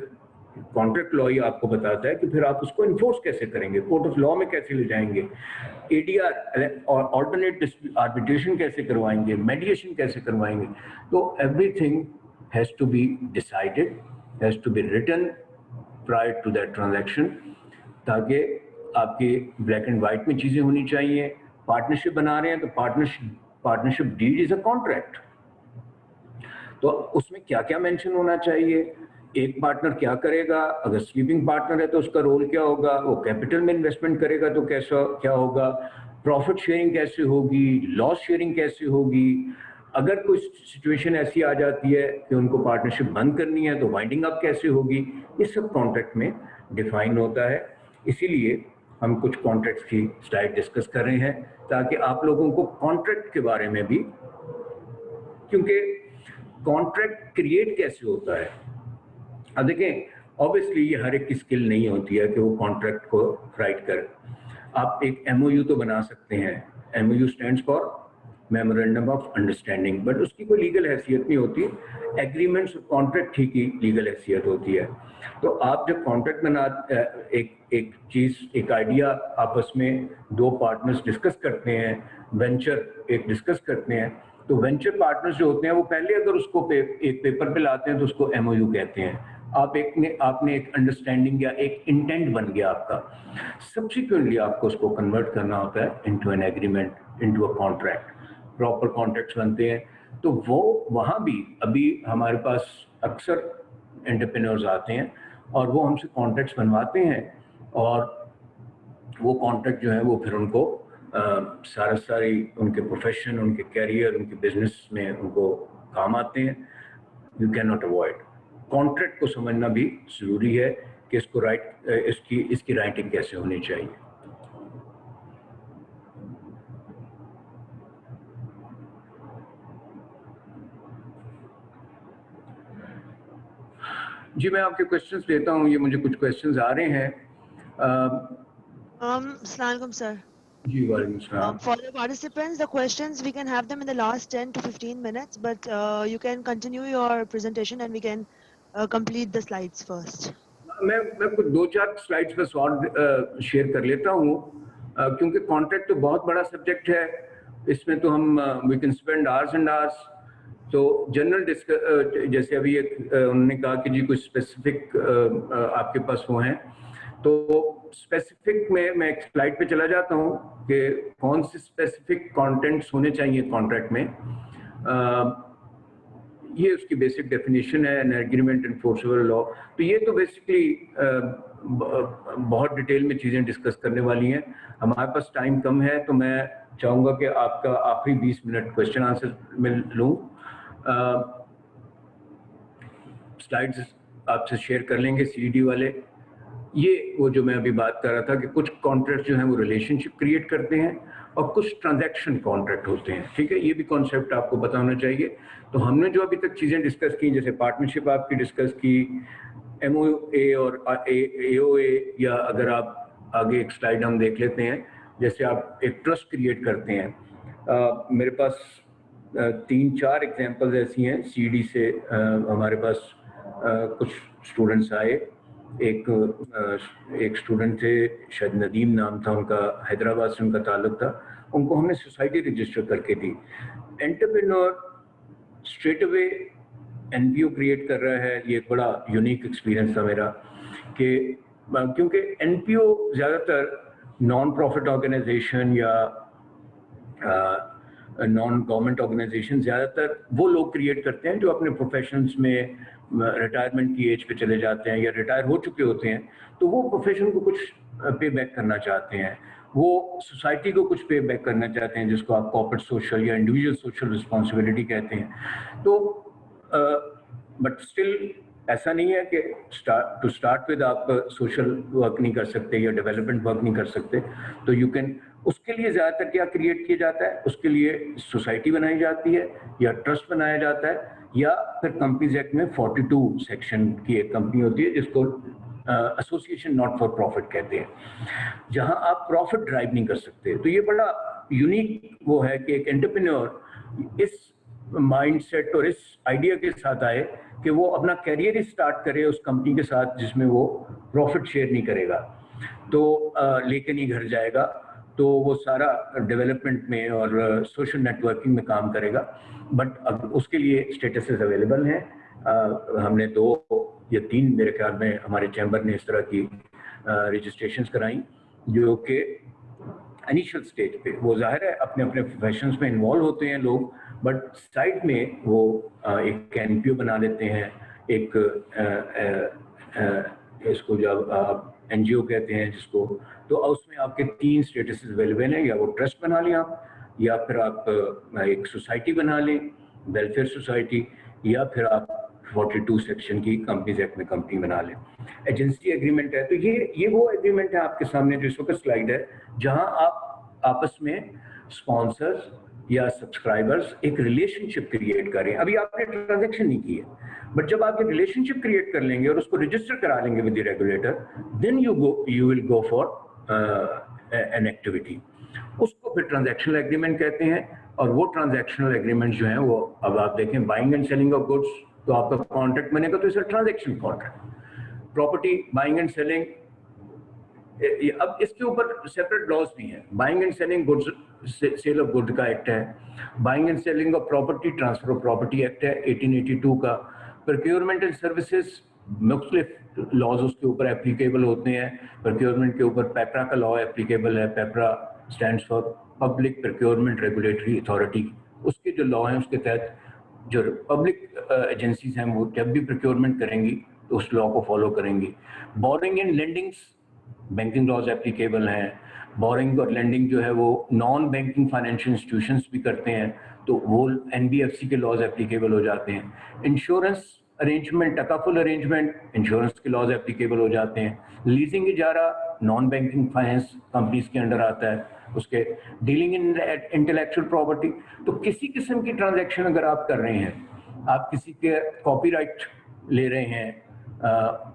کانٹریکٹ لا ہی آپ کو بتاتا ہے کہ پھر آپ اس کو انفورس کیسے کریں گے, کورٹ آف لا میں کیسے لے جائیں گے, ADR اور آلٹرنیٹ آربیٹریشن کیسے کروائیں گے, میڈیشن کیسے کروائیں گے. تو everything has to be decided, has to be written prior to that transaction, تاکہ آپ کی بلیک اینڈ وائٹ میں چیزیں ہونی چاہیے. پارٹنرشپ بنا رہے ہیں تو partnership deed is a contract. تو اس میں کیا کیا مینشن ہونا چاہیے, ایک پارٹنر کیا کرے گا, اگر سلیپنگ پارٹنر ہے تو اس کا رول کیا ہوگا, وہ کیپٹل میں انویسٹمنٹ کرے گا تو کیا ہوگا, پروفٹ شیئرنگ کیسے ہوگی, لاس شیئرنگ کیسے ہوگی. اگر کوئی سچویشن ایسی آ جاتی ہے کہ ان کو پارٹنرشپ بند کرنی ہے تو وائنڈنگ اپ کیسے ہوگی. یہ سب کانٹریکٹ میں ڈیفائن ہوتا ہے. اسی لیے ہم کچھ کانٹریکٹ کی سلائڈ ڈسکس کر رہے ہیں تاکہ آپ لوگوں کو کانٹریکٹ کے بارے میں بھی, کیونکہ کانٹریکٹ کریٹ کیسے ہوتا ہے. اب دیکھیں اوبیسلی یہ ہر ایک کی اسکل نہیں ہوتی ہے کہ وہ کانٹریکٹ کو رائٹ کرے. آپ ایک MOU تو بنا سکتے ہیں, MOU stands for memorandum of understanding, but اس کی کوئی لیگل حیثیت نہیں ہوتی. ایگریمنٹس اور کانٹریکٹ ہی کی لیگل حیثیت ہوتی ہے. تو آپ جب کانٹریکٹ بنا ایک چیز, ایک آئیڈیا آپس میں 2 پارٹنرز ڈسکس کرتے ہیں, وینچر ایک ڈسکس کرتے ہیں, تو وینچر پارٹنرز جو ہوتے ہیں وہ پہلے اگر اس کو ایک پیپر پہ لاتے ہیں تو اس کو MOU کہتے ہیں. آپ نے ایک انڈرسٹینڈنگ یا ایک انٹینٹ بن گیا آپ کا. سبسیکوینٹلی آپ کو اس کو کنورٹ کرنا ہوتا ہے into an agreement, into a contract. Proper contracts بنتے ہیں. تو وہ وہاں بھی ابھی ہمارے پاس اکثر انٹرپرینورز آتے ہیں اور وہ ہم سے کانٹریکٹس بنواتے ہیں, اور وہ کانٹریکٹ جو ہے وہ پھر ان کو ساری ان کے پروفیشن, ان کے کیریئر, ان کے بزنس میں ان کو کام آتے ہیں. You can not avoid. Contract کو سمجھنا بھی ضروری ہے کہ اس کو اس کی رائٹنگ کیسے ہونی چاہیے. جی میں آپ کے کوشچنس لیتا ہوں, یہ مجھے کچھ کوشچنز آ رہے ہیں. السلام علیکم سر. جی وعلیکم السلام. For the participants, the questions we can have them in the last 10 to 15 minutes, but you can continue your presentation and we can complete the slides first. میں کچھ 2-4 سلائڈس پہ سوال شیئر کر لیتا ہوں, کیونکہ کانٹریکٹ تو بہت بڑا سبجیکٹ ہے. اس میں تو ہم we can spend hours and hours. تو جنرل جیسے ابھی انہوں نے کہا کہ جی کچھ اسپیسیفک آپ کے پاس وہ ہیں, تو اسپیسیفک میں ایک سلائڈ پہ چلا جاتا ہوں کہ کون سے اسپیسیفک کانٹینٹس ہونے چاہیے کانٹریکٹ میں. یہ اس کی بیسک ڈیفینیشن ہے, این ایگریمنٹ انفورسبل لا. تو یہ تو بیسکلی بہت ڈیٹیل میں چیزیں ڈسکس کرنے والی ہیں. ہمارے پاس ٹائم کم ہے تو میں चाहूँगा कि आपका आखिरी 20 मिनट क्वेश्चन आंसर में लूँ। स्लाइड्स आपसे शेयर कर लेंगे CDD वाले। ये वो जो मैं अभी बात कर रहा था कि कुछ कॉन्ट्रैक्ट जो हैं वो रिलेशनशिप क्रिएट करते हैं और कुछ ट्रांजैक्शन कॉन्ट्रैक्ट होते हैं, ठीक है। ये भी कॉन्सेप्ट आपको पता होना चाहिए। तो हमने जो अभी तक चीज़ें डिस्कस की, जैसे पार्टनरशिप आपकी डिस्कस की, MOA और AOA, या अगर आप आगे एक स्लाइड हम देख लेते हैं, जैसे आप एक ट्रस्ट क्रिएट करते हैं। मेरे पास 3-4 एग्जांपल्स ऐसी हैं CD से। हमारे पास कुछ स्टूडेंट्स आए, एक स्टूडेंट थे, शायद नदीम नाम था उनका, हैदराबाद से उनका ताल्लुक था। उनको हमने सोसाइटी रजिस्टर करके दी। Entrepreneur straight away NPO create कर रहा है। ये एक बड़ा यूनिक एक्सपीरियंस था मेरा, कि क्योंकि NPO ज़्यादातर नॉन प्रॉफिट ऑर्गेनाइजेशन या नॉन गवर्नमेंट ऑर्गेनाइजेशन ज़्यादातर वो लोग क्रिएट करते हैं जो अपने प्रोफेशंस में रिटायरमेंट की एज पे चले जाते हैं या रिटायर हो चुके होते हैं, तो वो प्रोफेशन को कुछ पे बैक करना चाहते हैं, वो सोसाइटी को कुछ पे बैक करना चाहते हैं, जिसको आप कॉर्पोरेट सोशल या इंडिविजुअल सोशल रिस्पॉन्सिबिलिटी कहते हैं। तो बट स्टिल ऐसा नहीं है कि टू स्टार्ट विद आप सोशल वर्क नहीं कर सकते या डेवलपमेंट वर्क नहीं कर सकते। तो यू कैन, उसके लिए ज़्यादातर क्या क्रिएट किया जाता है, उसके लिए सोसाइटी बनाई जाती है या ट्रस्ट बनाया जाता है, या फिर कंपनीज एक्ट में 42 सेक्शन की एक कंपनी होती है जिसको एसोसिएशन नॉट फॉर प्रॉफिट कहते हैं, जहां आप प्रॉफिट ड्राइव नहीं कर सकते। तो ये बड़ा यूनिक वो है कि एक एंटरप्रेन्योर इस माइंडसेट और इस आइडिया के साथ आए कि वो अपना कैरियर ही स्टार्ट करे उस कंपनी के साथ जिसमें वो प्रॉफिट शेयर नहीं करेगा, तो लेके नहीं घर जाएगा, तो वो सारा डेवलपमेंट में और सोशल नेटवर्किंग में काम करेगा। बट अब उसके लिए स्टेटसेस अवेलेबल हैं। हमने 2 या 3 मेरे ख्याल में हमारे चैम्बर ने इस तरह की रजिस्ट्रेशंस कराई, जो कि इनिशियल स्टेज पे वो जाहिर है अपने अपने प्रोफेशंस में इन्वॉल्व होते हैं लोग, बट साइड में वो एक NPO बना लेते हैं, एक इसको जब आप NGO कहते हैं जिसको, तो उसमें आपके 3 स्टेटस अवेलेबल हैं, या वो ट्रस्ट बना लें आप, या फिर आप एक सोसाइटी बना लें, वेलफेयर सोसाइटी, या फिर आप 42 सेक्शन की कंपनीज एक्ट में कंपनी बना लें। एजेंसी एग्रीमेंट है, तो ये वो एग्रीमेंट है आपके सामने जो इस वक्त स्लाइड है, जहां आप आपस में स्पॉन्सर्स या सब्सक्राइबर्स एक रिलेशनशिप क्रिएट करें। अभी आपने ट्रांजैक्शन नहीं की है, बट जब आप ये रिलेशनशिप क्रिएट कर लेंगे और उसको रजिस्टर करा लेंगे with the regulator, then you will go for an activity. उसको फिर ट्रांजैक्शनल एग्रीमेंट कहते हैं। और वो ट्रांजैक्शनल एग्रीमेंट जो है वो, अब आप देखें, buying and selling of goods, तो आपका कॉन्ट्रैक्ट बनेगा तो इसे transaction contract. Property buying and selling, अब इसके ऊपर सेपरेट लॉज भी हैं। Buying and selling goods, sale of good का एक्ट है। Buying and selling of property, transfer of property act है 1882 का। प्रोक्योरमेंट एंड सर्विसेज, मुख्तलिफ लॉज उसके ऊपर एप्लीकेबल होते हैं। प्रोक्योरमेंट के ऊपर पेपरा का लॉ एप्लीकेबल है। PEPRA stands for public procurement regulatory authority. उसके जो लॉ हैं उसके तहत जो पब्लिक एजेंसीज हैं वो जब भी प्रोक्योरमेंट करेंगी तो उस लॉ को फॉलो करेंगी। Borrowing and lendings, banking laws applicable हैं। बोरिंग और लेंडिंग जो है वो नॉन बैंकिंग फाइनेंशियल इंस्टीट्यूशंस भी करते हैं, तो वो NBFC के लॉज एप्लीकेबल हो जाते हैं। इंश्योरेंस अरेंजमेंट, टकाफुल अरेंजमेंट, इंश्योरेंस के लॉज एप्लीकेबल हो जाते हैं। लीजिंग इजारा नॉन बैंकिंग फाइनेंस कंपनीज के अंडर आता है, उसके डीलिंग इन इंटेलेक्चुअल प्रॉपर्टी। तो किसी किस्म की ट्रांजैक्शन अगर आप कर रहे हैं, आप किसी के कॉपीराइट ले रहे हैं,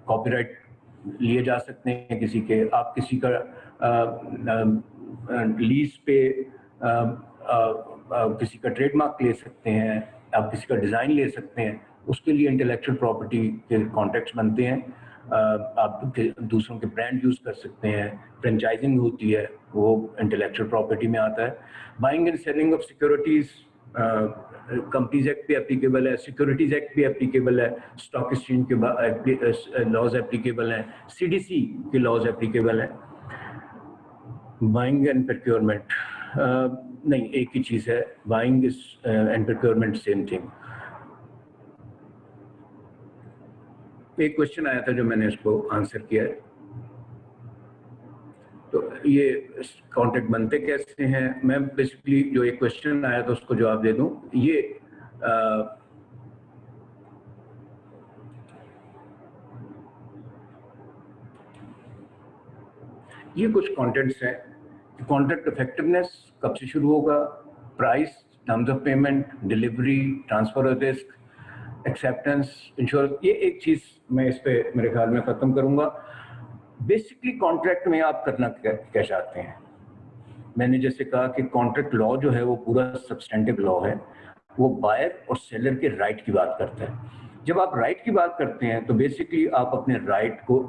कॉपीराइट लिए जा सकते हैं किसी के, आप किसी का लीज पे किसी का ट्रेडमार्क ले सकते हैं, आप किसी का डिज़ाइन ले सकते हैं, उसके लिए इंटेलेक्चुअल प्रॉपर्टी के कॉन्ट्रैक्ट्स बनते हैं। आप दूसरों के ब्रांड यूज़ कर सकते हैं। फ्रेंचाइजिंग होती है, वो इंटेलेक्चुअल प्रॉपर्टी में आता है। Buying and selling of securities, companies act भी एप्लीकेबल है, सिक्योरिटीज एक्ट भी एप्लीकेबल है, स्टॉक एक्सचेंज के लॉज एप्लीकेबल हैं, CDC के लॉज एप्लीकेबल हैं। बाइंग एंड प्रोक्योरमेंट नहीं, एक ही चीज़ है, buying and procurement same thing. एक क्वेश्चन आया था जो मैंने इसको आंसर किया है। तो ये कॉन्ट्रैक्ट बनते कैसे हैं, मैं बेसिकली जो एक क्वेश्चन आया था उसको जवाब दे दूं। ये कुछ कॉन्टेंट्स हैं। कॉन्ट्रैक्ट इफेक्टिवनेस कब से शुरू होगा, price, terms of payment, delivery, transfer of risk, acceptance, insurance. ये एक चीज़ मैं इस पे मेरे ख्याल में ख़त्म करूँगा। बेसिकली कॉन्ट्रैक्ट में आप करना क्या चाहते हैं। मैंने जैसे कहा कि कॉन्ट्रैक्ट लॉ जो है वो पूरा सब्सटेंटिव लॉ है, वो बायर और सेलर के राइट की बात करता है। जब आप राइट की बात करते हैं तो बेसिकली आप अपने राइट को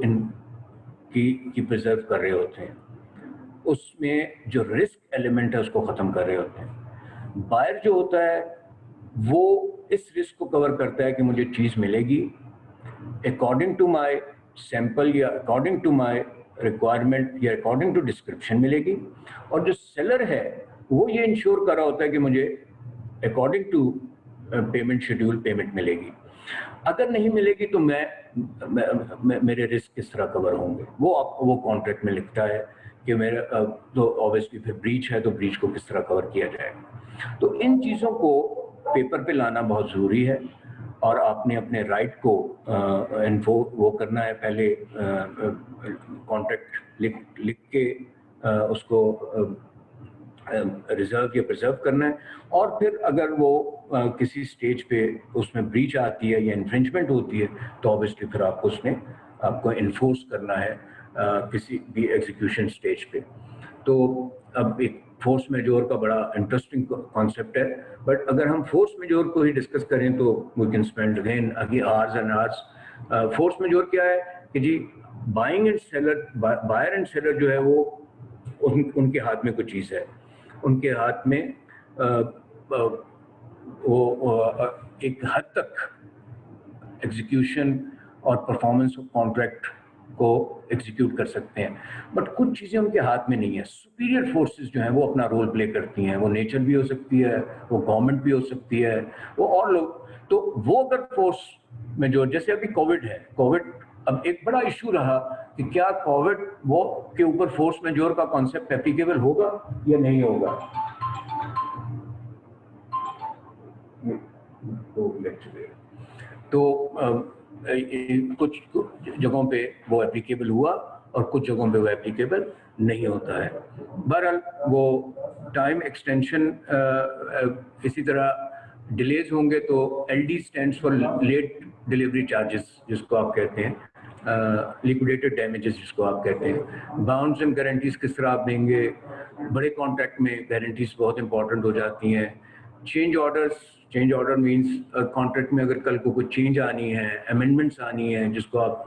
की प्रिजर्व कर रहे होते हैं, उसमें जो रिस्क एलिमेंट है उसको ख़त्म कर रहे होते हैं। बायर जो होता है वो इस रिस्क को कवर करता है कि मुझे चीज़ मिलेगी अकॉर्डिंग टू माय सैंपल या अकॉर्डिंग टू माय रिक्वायरमेंट या अकॉर्डिंग टू डिस्क्रिप्शन मिलेगी, और जो सेलर है वो ये इंश्योर कर रहा होता है कि मुझे according to payment schedule payment मिलेगी। अगर नहीं मिलेगी तो मेरे रिस्क किस तरह कवर होंगे, वो कॉन्ट्रैक्ट में लिखता है कि मेरा तो ऑब्वियसली फिर ब्रीच है तो ब्रीच को किस तरह कवर किया जाएगा। तो इन चीज़ों को पेपर पे लाना बहुत ज़रूरी है, और आपने अपने राइट को वो करना है। पहले कॉन्ट्रैक्ट लिख के उसको रिजर्व या प्रिजर्व करना है, और फिर अगर वो किसी स्टेज पे उसमें ब्रीच आती है या इन्फ्रिंजमेंट होती है तो ऑब्वियसली फिर आपको इन्फोर्स करना है किसी भी एग्जीक्यूशन स्टेज पे। तो अब एक फोर्स मेजोर का बड़ा इंटरेस्टिंग कॉन्सेप्ट है, बट अगर हम फोर्स मेजोर को ही डिस्कस करें तो we can spend again hours and hours. Force majeure क्या है कि जी बायर एंड सेलर जो है वो उनके हाथ में कुछ चीज़ है, उनके हाथ में वो एक हद तक एग्जीक्यूशन और परफॉर्मेंस ऑफ कॉन्ट्रैक्ट को एग्जीक्यूट कर सकते हैं, बट कुछ चीज़ें उनके हाथ में नहीं है। सुपीरियर फोर्सेस जो हैं वो अपना रोल प्ले करती हैं, वो नेचर भी हो सकती है, वो गवर्नमेंट भी हो सकती है, वो और लोग। तो वो अगर फोर्स में जो जैसे अभी कोविड अब एक बड़ा इशू रहा कि क्या कोविड वो के ऊपर फोर्स मेजोर का कॉन्सेप्ट एप्लीकेबल होगा या नहीं होगा। तो कुछ जगहों पे वो एप्लीकेबल हुआ और कुछ जगहों पे वो एप्लीकेबल नहीं होता है। बहरहाल वो टाइम एक्सटेंशन इसी तरह डिलेज होंगे तो LD stands for late delivery charges, जिसको आप कहते हैं लिक्विडेटेड डैमेजेस जिसको आप कहते हैं। बाउंड्स एंड गारंटीज किस तरह आप देंगे, बड़े कॉन्ट्रैक्ट में गारंटीज बहुत इंपॉर्टेंट हो जाती हैं। चेंज ऑर्डर मींस कॉन्ट्रैक्ट में अगर कल को कुछ चेंज आनी है, अमेंडमेंट्स आनी है, जिसको आप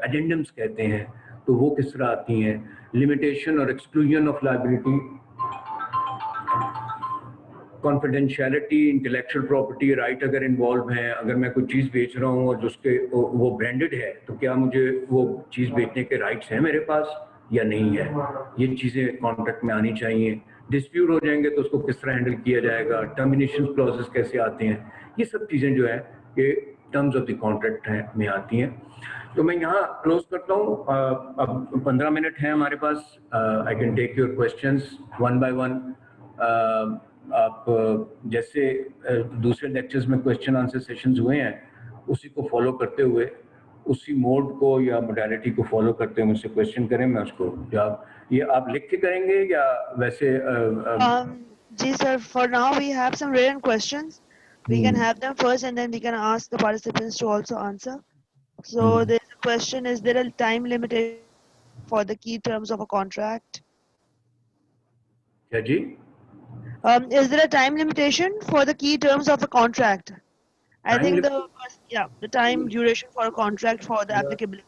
एडेंडम्स कहते हैं, तो वो किस तरह आती हैं। लिमिटेशन और exclusion of liability, confidentiality, intellectual property right अगर इन्वॉल्व हैं, अगर मैं कोई चीज़ बेच रहा हूँ और जिसके वो ब्रांडेड है तो क्या मुझे वो चीज़ बेचने के राइट्स हैं मेरे पास या नहीं है, ये चीज़ें कॉन्ट्रैक्ट में आनी चाहिए। डिस्प्यूट हो जाएंगे तो उसको किस तरह हैंडल किया जाएगा, टर्मिनेशन क्लॉजेस कैसे आते हैं, ये सब चीज़ें जो है ये टर्म्स ऑफ द कॉन्ट्रैक्ट में आती हैं। तो मैं यहाँ क्लोज करता हूँ। अब 15 मिनट हैं हमारे पास। I can take your questions one by one. आप जैसे दूसरे लेक्चर्स में क्वेश्चन आंसर सेशंस हुए हैं उसी को फॉलो करते हुए, उसी मोड को या मोडालिटी को फॉलो करते हुए मुझसे क्वेश्चन करें, मैं उसको जवाब। ये आप लिख के करेंगे या वैसे? जी sir, for now we have some written questions. We can have them first and then we can ask the participants to also answer. So the question is, there a time limitation for the key terms of a contract? क्या जी? Is there a time limitation for the key terms of a contract? I think the time duration for a contract for the applicability.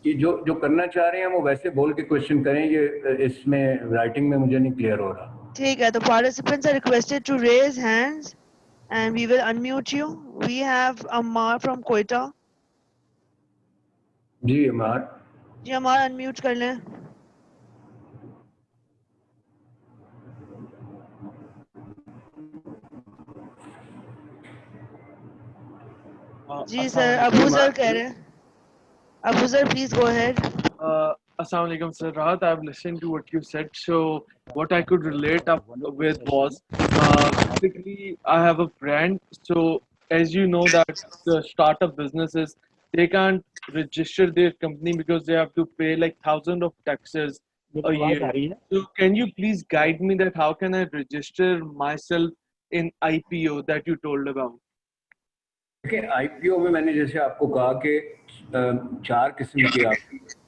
ये जो करना चाह रहे हैं वो वैसे बोल के क्वेश्चन करें, ये इसमें राइटिंग में मुझे नहीं क्लियर हो रहा। ठीक है, तो participants are requested to raise hands and we will unmute you. We have Ammar from Quetta. Ji Ammar. Ji Ammar, unmute कर लें। जी सर, अबू सर कह रहे हैं। Abu sir, please go ahead. Assalamu alaikum, sir. Rahat, I've listened to what you said. So what I could relate up with was basically I have a brand. So as you know that the startup businesses, they can't register their company because they have to pay like thousands of taxes a year. So can you please guide me that how can I register myself in IPO that you told about? देखिए IPO में मैंने जैसे आपको कहा कि 4 किस्म के आप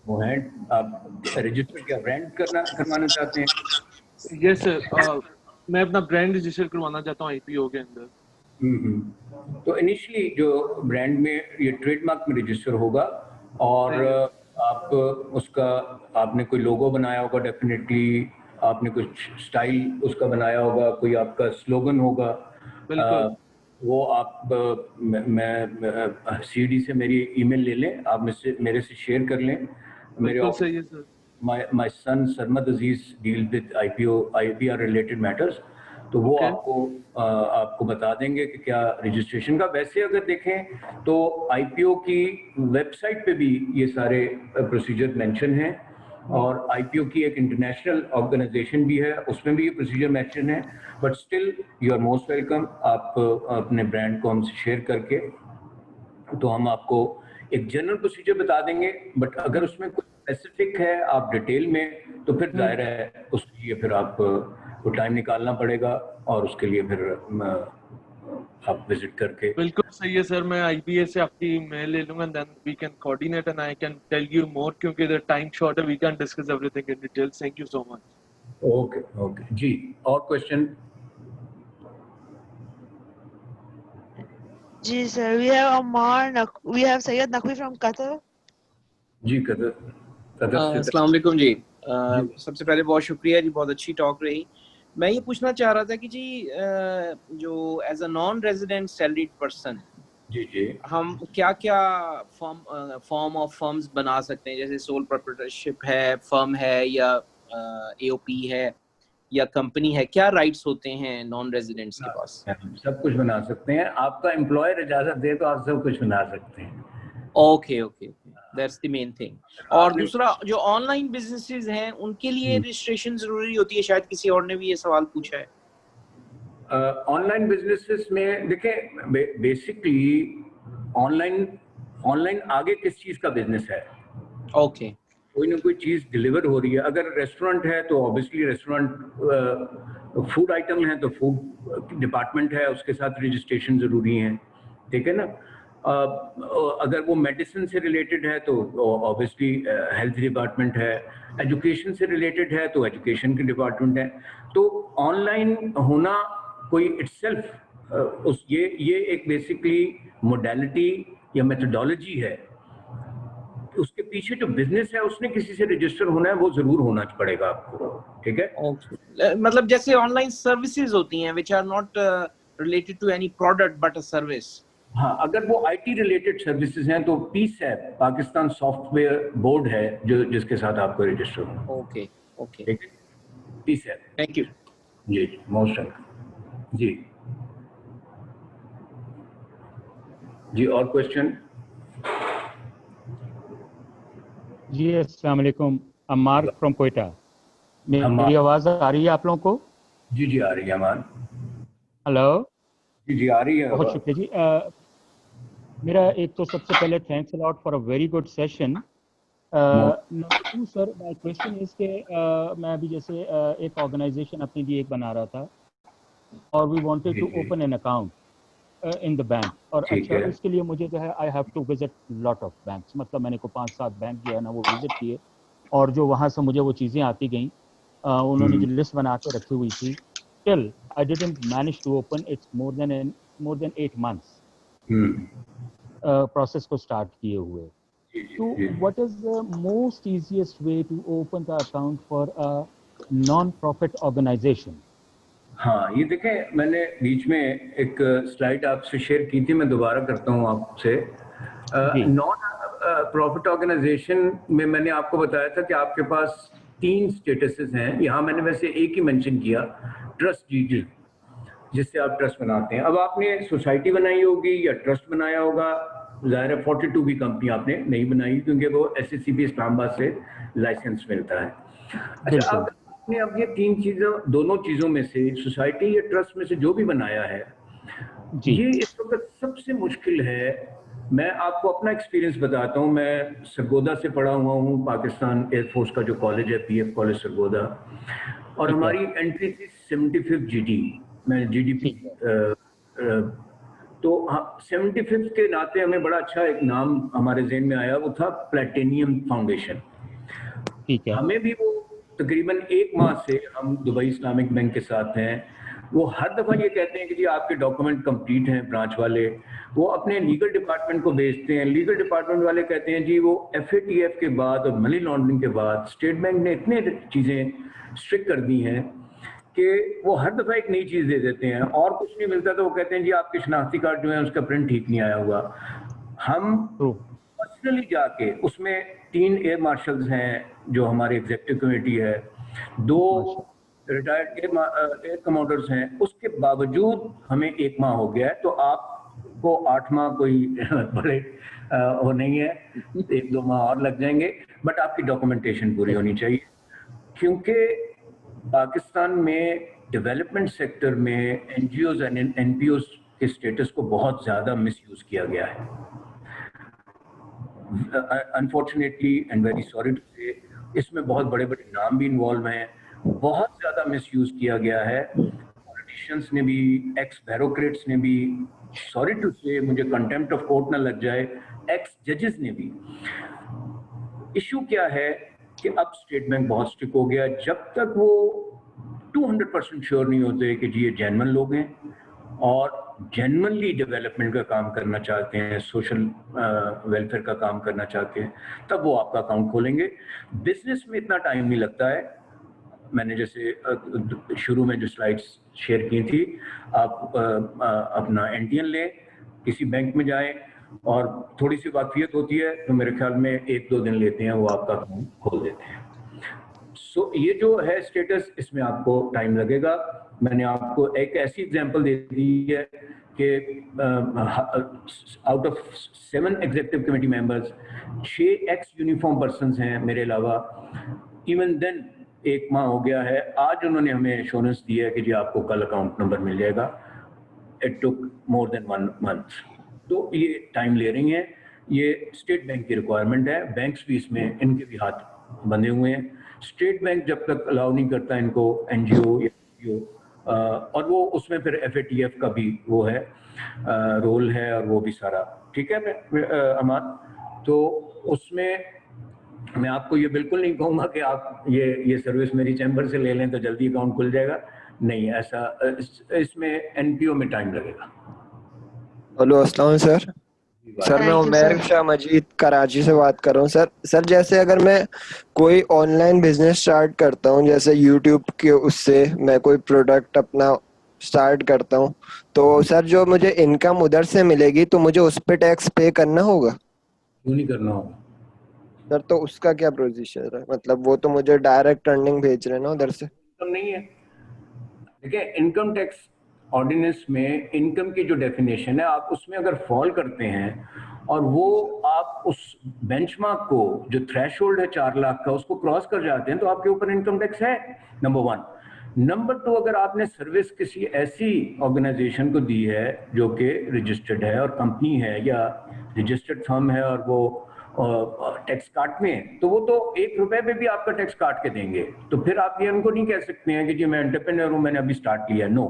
वो हैं, आप रजिस्टर क्या ब्रांड करवाना चाहते हैं? Yes sir, मैं अपना ब्रांड रजिस्टर करवाना चाहता हूँ IPO के अंदर। तो इनिशियली जो ब्रांड में ये ट्रेडमार्क में रजिस्टर होगा और आप उसका आपने कोई लोगो बनाया होगा, डेफिनेटली आपने कुछ स्टाइल उसका बनाया होगा, कोई आपका स्लोगन होगा, वो आप मैं सीडी से मेरी ईमेल ले लें, आप मेरे से शेयर कर लें। मेरे my son Sarmad Aziz deal with IPR related matters, तो वो आपको बता देंगे कि क्या रजिस्ट्रेशन का। वैसे अगर देखें तो आईपीओ की वेबसाइट पे भी ये सारे प्रोसीजर मेंशन हैं और आईपीओ की एक इंटरनेशनल ऑर्गेनाइजेशन भी है, उसमें भी ये प्रोसीजर मेंशन है। But still you are most welcome, आप अपने ब्रांड को हमसे शेयर करके तो हम आपको एक जनरल प्रोसीजर बता देंगे। बट अगर उसमें कुछ स्पेसिफिक है आप डिटेल में, तो फिर जाहिर है उसके लिए फिर आपको टाइम निकालना पड़ेगा और उसके लिए फिर आप विजिट करके। बिल्कुल सही है सर, मैं आईबीए से आपकी मेल ले लूंगा, then we can coordinate and I can tell you more, क्योंकि द टाइम शॉर्ट है, we can discuss everything in detail. Thank you so much. Okay जी, और क्वेश्चन? जी sir, we have Syed Naqvi from Qatar. जी Qatar से। अस्सलाम वालेकुम जी। सबसे पहले बहुत शुक्रिया जी, बहुत अच्छी टॉक रही। मैं ये पूछना चाह रहा था कि जी जो as a non resident salaried person जी हम क्या क्या फॉर्म ऑफ फर्म्स बना सकते हैं, जैसे सोल प्रोप्राइटरशिप है, फर्म है या एओपी है या कंपनी है, क्या राइट्स होते हैं नॉन रेजिडेंट्स के पास? सब कुछ बना सकते हैं, आपका एम्प्लॉयर इजाजत दे तो आप सब कुछ बना सकते हैं। Okay that's the main thing. और दूसरा, जो ऑनलाइन बिजनेसेस हैं उनके लिए रजिस्ट्रेशन जरूरी होती है, शायद किसी और ने भी ये सवाल पूछा है। ऑनलाइन बिजनेसेस में देखें, बेसिकली ऑनलाइन आगे किस चीज का बिजनेस है? ओके, कोई ना कोई चीज डिलीवर हो रही है। अगर रेस्टोरेंट है तो ऑब्वियसली रेस्टोरेंट, फूड आइटम है तो फूड डिपार्टमेंट है, उसके साथ रजिस्ट्रेशन जरूरी है, ठीक है ना। अगर वो मेडिसिन से रिलेटेड है तो ऑब्वियसली हेल्थ डिपार्टमेंट है, एजुकेशन से रिलेटेड है तो एजुकेशन के डिपार्टमेंट है। तो ऑनलाइन होना कोई इटसेल्फ ये एक बेसिकली मोडेलिटी या मेथोडोलॉजी है। उसके पीछे जो बिजनेस है उसने किसी से रजिस्टर होना है, वो जरूर होना पड़ेगा आपको, ठीक है। मतलब जैसे ऑनलाइन सर्विसेज होती हैं which are not related to any product but a service. हाँ, अगर वो आईटी रिलेटेड सर्विसेज हैं तो PSAP, पाकिस्तान सॉफ्टवेयर बोर्ड है जो जिसके साथ आपको रजिस्टर होना। ओके ठीक है, PSAP। थैंक यू जी, मोस्ट वेलकम जी। और क्वेश्चन? जी अस्सलाम वालेकुम, अम्मार फ्रॉम कोयटा। मेरी आवाज़ आ रही है आप लोगों को? जी आ रही है अमान। हेलो जी आ रही है। बहुत शुक्रिया जी। मेरा एक तो सबसे पहले thanks a lot for a very good session. Number 2 sir, my question is के मैं अभी जैसे एक ऑर्गेनाइजेशन अपने लिए एक बना रहा था और we wanted to open an account in the bank, और अच्छा इसके लिए मुझे जो है I have to visit lot of banks, मतलब मैंने को 5-7 बैंक जो है ना वो विजिट किए, और जो वहाँ से मुझे वो चीज़ें आती गई, उन्होंने जो लिस्ट बना के रखी हुई थी, till I didn't manage to open, it's more than 8 months process को स्टार्ट किए हुए। तो what is the most easiest way to open the account for a non profit organisation? हाँ, ये देखें, मैंने बीच में एक स्लाइड आपसे शेयर की थी, मैं दोबारा करता हूँ आपसे। नॉन प्रॉफिट ऑर्गेनाइजेशन में मैंने आपको बताया था कि आपके पास 3 स्टेटसेस हैं। यहाँ मैंने वैसे एक ही मेंशन किया, ट्रस्ट डीड, जिससे आप ट्रस्ट बनाते हैं। अब आपने सोसाइटी बनाई होगी या ट्रस्ट बनाया होगा, ظاہر ہے 42 بھی कंपनी आपने नहीं बनाई क्योंकि वो SSCB इस्लामाबाद से लाइसेंस मिलता है. अच्छा, आपने अब ये तीन चीज़ों, दोनों चीज़ों में से सोसाइटी या ट्रस्ट में से जो भी बनाया है, ये इस वक्त सबसे मुश्किल है. मैं आपको अपना एक्सपीरियंस बताता हूँ. मैं सरगोदा से पढ़ा हुआ हूँ, पाकिस्तान एयरफोर्स का जो कॉलेज है PF कॉलेज सरगोदा, और हमारी एंट्री थी 75 GD में GDP. तो 75 के नाते हमें बड़ा अच्छा एक नाम हमारे ज़हन में आया, वो था प्लेटिनियम फाउंडेशन. ठीक है. हमें भी वो तकरीबन 1 माह से हम दुबई इस्लामिक बैंक के साथ हैं. वो हर दफ़ा ये कहते हैं कि जी आपके डॉक्यूमेंट कंप्लीट हैं, ब्रांच वाले. वो अपने लीगल डिपार्टमेंट को भेजते हैं, लीगल डिपार्टमेंट वाले कहते हैं जी वो FATF के बाद और मनी लॉन्ड्रिंग के बाद स्टेट बैंक ने इतने चीज़ें स्ट्रिक्ट कर दी हैं कि वो हर दफ़ा एक नई चीज़ दे देते हैं, और कुछ नहीं मिलता तो वो कहते हैं जी आपके शनाख्ती कार्ड जो है उसका प्रिंट ठीक नहीं आया हुआ. हम पर्सनली जाके, उसमें 3 एयर मार्शल्स हैं जो हमारे एग्जीक्यूटिव कमेटी है, 2 रिटायर्ड एयर कमांडर्स हैं, उसके बावजूद हमें 1 माह हो गया है. तो आपको 8 माह कोई बड़े वो नहीं है, 1-2 माह और लग जाएंगे, बट आपकी डॉक्यूमेंटेशन पूरी होनी चाहिए. क्योंकि पाकिस्तान में डेवलपमेंट सेक्टर में NGOs और NPOs के स्टेटस को बहुत ज़्यादा मिसयूज़ किया गया है. Unfortunately and very sorry to say, इसमें बहुत बड़े बड़े नाम भी इन्वॉल्व हैं. बहुत ज़्यादा मिसयूज़ किया गया है. पॉलिटिशियंस ने भी, एक्स ब्यूरोक्रेट्स ने भी, सॉरी टू से, मुझे कंटेम्प्ट ऑफ कोर्ट ना लग जाए, एक्स जजेस ने भी. इशू क्या है कि अब स्टेट बैंक बहुत स्ट्रिक्ट हो गया. जब तक वो 200% श्योर नहीं होते कि जी ये जेन्युइन लोग हैं और जेन्युइनली डेवलपमेंट का काम करना चाहते हैं, सोशल वेलफेयर का काम करना चाहते हैं, तब वो आपका अकाउंट खोलेंगे. बिजनेस में इतना टाइम नहीं लगता है. मैंने जैसे शुरू में जो स्लाइड्स शेयर की थी, आप अपना NTN लें, किसी बैंक में जाएं, और थोड़ी सी वाकफियत होती है तो मेरे ख्याल में 1-2 दिन लेते हैं, वो आपका अकाउंट खोल देते हैं. सो ये जो है स्टेटस, इसमें आपको टाइम लगेगा. मैंने आपको एक ऐसी एग्जांपल दे दी है कि out of 7 executive committee members 6 x uniform persons हैं मेरे अलावा. इवन देन 1 माह हो गया है, आज उन्होंने हमें एश्योरेंस दिया है कि जी आपको कल अकाउंट नंबर मिल जाएगा. It took more than 1 month. तो ये टाइम ले रही हैं. ये स्टेट बैंक की रिक्वायरमेंट है. बैंक्स भी इसमें, इनके भी हाथ बंधे हुए हैं. स्टेट बैंक जब तक अलाउ नहीं करता इनको NGO या NPO, और वो उसमें फिर FATF का भी वो है रोल है, और वो भी सारा ठीक है अमान. तो उसमें मैं आपको ये बिल्कुल नहीं कहूँगा कि आप ये सर्विस मेरी चैम्बर से ले लें तो जल्दी अकाउंट खुल जाएगा. नहीं, ऐसा इसमें NPO में टाइम लगेगा. हेलो, अस्सलाम सर. सर मैं उमैर शाह मजीद कराची से बात कर रहा हूँ. सर जैसे अगर मैं कोई ऑनलाइन बिजनेस स्टार्ट करता हूँ, जैसे यूट्यूब के उससे मैं कोई प्रोडक्ट अपना स्टार्ट करता हूँ, तो सर जो मुझे इनकम उधर से मिलेगी तो मुझे उस पर टैक्स पे करना होगा? क्यों नहीं करना होगा सर? तो उसका क्या प्रोसीजर है? मतलब वो तो मुझे डायरेक्ट अर्निंग भेज रहे हैं ना उधर से. इनकम नहीं है. देखिए, इनकम टैक्स ऑर्डिनेंस में इनकम की जो डेफिनेशन है, आप उसमें अगर फॉल करते हैं और वो आप उस बेंचमार्क को, जो थ्रेशोल्ड है 4 लाख का, उसको क्रॉस कर जाते हैं तो आपके ऊपर इनकम टैक्स है. नंबर 1. नंबर 2, अगर आपने सर्विस किसी ऐसी ऑर्गेनाइजेशन को दी है जो कि रजिस्टर्ड है और कंपनी है या रजिस्टर्ड फर्म है और वो टैक्स काटने हैं, तो वो तो 1 रुपए पे भी आपका टैक्स काट के देंगे. तो फिर आप ये उनको नहीं कह सकते हैं कि जी मैं एंटरप्रेन्योर हूँ, मैंने अभी स्टार्ट किया. नो,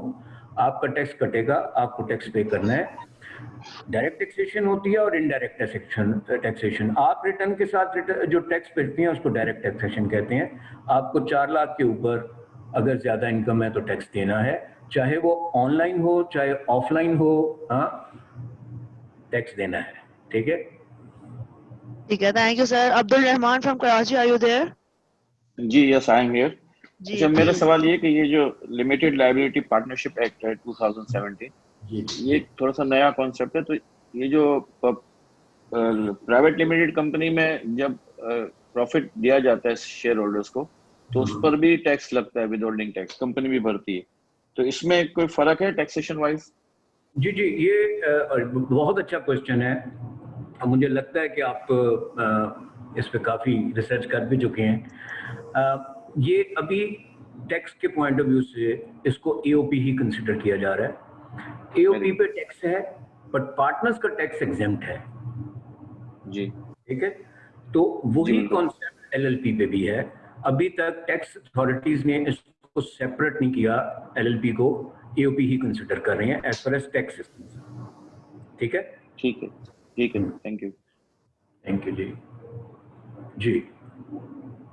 आपका टैक्स कटेगा, आपको टैक्स पे करना है. डायरेक्ट टैक्सेशन होती है और इनडायरेक्ट टैक्सेशन. आप रिटर्न के साथ जो टैक्स भरती हैं उसको डायरेक्ट टैक्सेशन कहते हैं. आपको 4 लाख के ऊपर अगर ज्यादा इनकम है तो टैक्स देना है, चाहे वो ऑनलाइन हो चाहे ऑफलाइन हो. हाँ, टैक्स देना है. ठीक है. ठीक है, thank you sir. Abdul Rahman from Karachi, are you there? जी, यस आई एम हियर. अच्छा, मेरा सवाल ये कि ये जो लिमिटेड लायबिलिटी पार्टनरशिप एक्ट है 2017, ये थोड़ा सा नया कॉन्सेप्ट है. तो ये जो प्राइवेट लिमिटेड कंपनी में जब प्रॉफिट दिया जाता है शेयर होल्डर्स को, तो उस पर भी टैक्स लगता है, विद होल्डिंग टैक्स कंपनी भी भरती है. तो इसमें कोई फर्क है टैक्सेशन वाइज? जी, ये बहुत अच्छा क्वेश्चन है. मुझे लगता है कि आप इस पे काफ़ी रिसर्च कर भी चुके हैं। ये अभी टैक्स के पॉइंट ऑफ व्यू से इसको AOP ही कंसिडर किया जा रहा है। AOP पे टैक्स है, बट पार्टनर्स का टैक्स एग्जेम्प्ट है जी, ठीक है। तो वही कॉन्सेप्ट LLP पे भी है। अभी तक टैक्स अथॉरिटीज ने इसको सेपरेट नहीं किया, LLP को AOP ही कंसिडर कर रहे हैं as far as tax system. ठीक है, ठीक है, ठीक है, थैंक यू। थैंक यू जी। जी,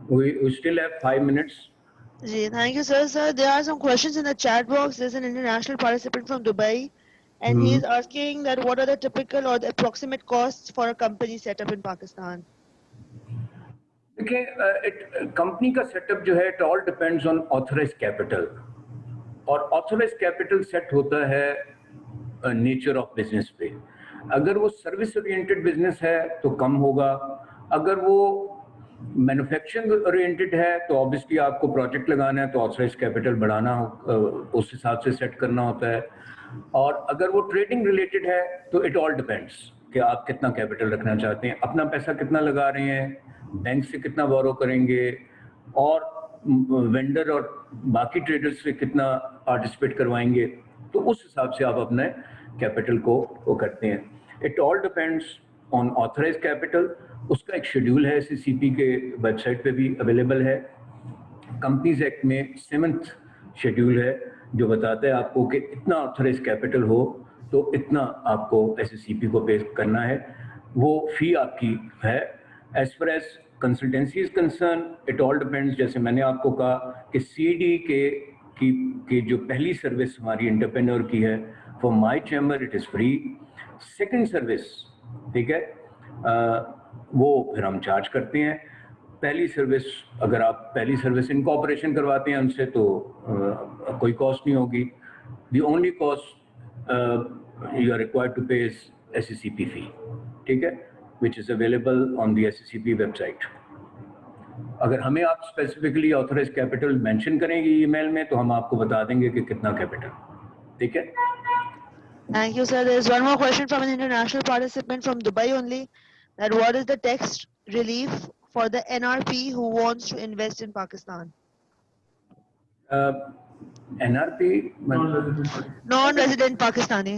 we still have 5 minutes. Ji, thank you, sir. Sir, there are some questions in the chat box. There's an international participant from Dubai, and he is asking that what are the typical or the approximate costs for a company set up in Pakistan? देखिए, company का setup जो है it all depends on authorised capital, और authorised capital set होता है nature of business पे। अगर वो सर्विस ओरिएंटेड बिजनेस है तो कम होगा, अगर वो मैन्युफैक्चरिंग ओरिएंटेड है तो ऑब्वियसली आपको प्रोजेक्ट लगाना है तो ऑथराइज्ड कैपिटल बढ़ाना उस हिसाब से सेट करना होता है, और अगर वो ट्रेडिंग रिलेटेड है तो इट ऑल डिपेंड्स कि आप कितना कैपिटल रखना चाहते हैं, अपना पैसा कितना लगा रहे हैं, बैंक से कितना बोरो करेंगे, और वेंडर और बाकी ट्रेडर्स से कितना पार्टिसिपेट करवाएंगे, तो उस हिसाब से आप अपने कैपिटल को वो करते हैं। It all depends on authorised capital. उसका एक शेड्यूल है SECP के वेबसाइट पे भी अवेलेबल है। कंपनीज एक्ट में 7th शेड्यूल है जो बताता है आपको कि इतना ऑथराइज्ड कैपिटल हो तो इतना आपको SECP को पे करना है, वो फी आपकी है। As far as consultancy is concern, it all depends, जैसे मैंने आपको कहा कि CD की जो पहली सर्विस हमारी एंटरप्रेन्योर की है, for my chamber it is free. Second service, ठीक है, वो फिर हम चार्ज करते हैं। पहली सर्विस, अगर आप पहली सर्विस इनकॉर्पोरेशन करवाते हैं उनसे तो कोई कॉस्ट नहीं होगी। The only cost you are required to pay is SECP fee, ठीक है, which is available on the SECP website. अगर हमें आप स्पेसिफिकली ऑथराइज कैपिटल मेंशन करेंगे ईमेल में तो हम आपको बता देंगे कि कितना कैपिटल, ठीक है। Thank you, sir. There is one more question from an international participant from Dubai only. That what is the tax relief for the NRP who wants to invest in Pakistan? NRP Non-resident Pakistani.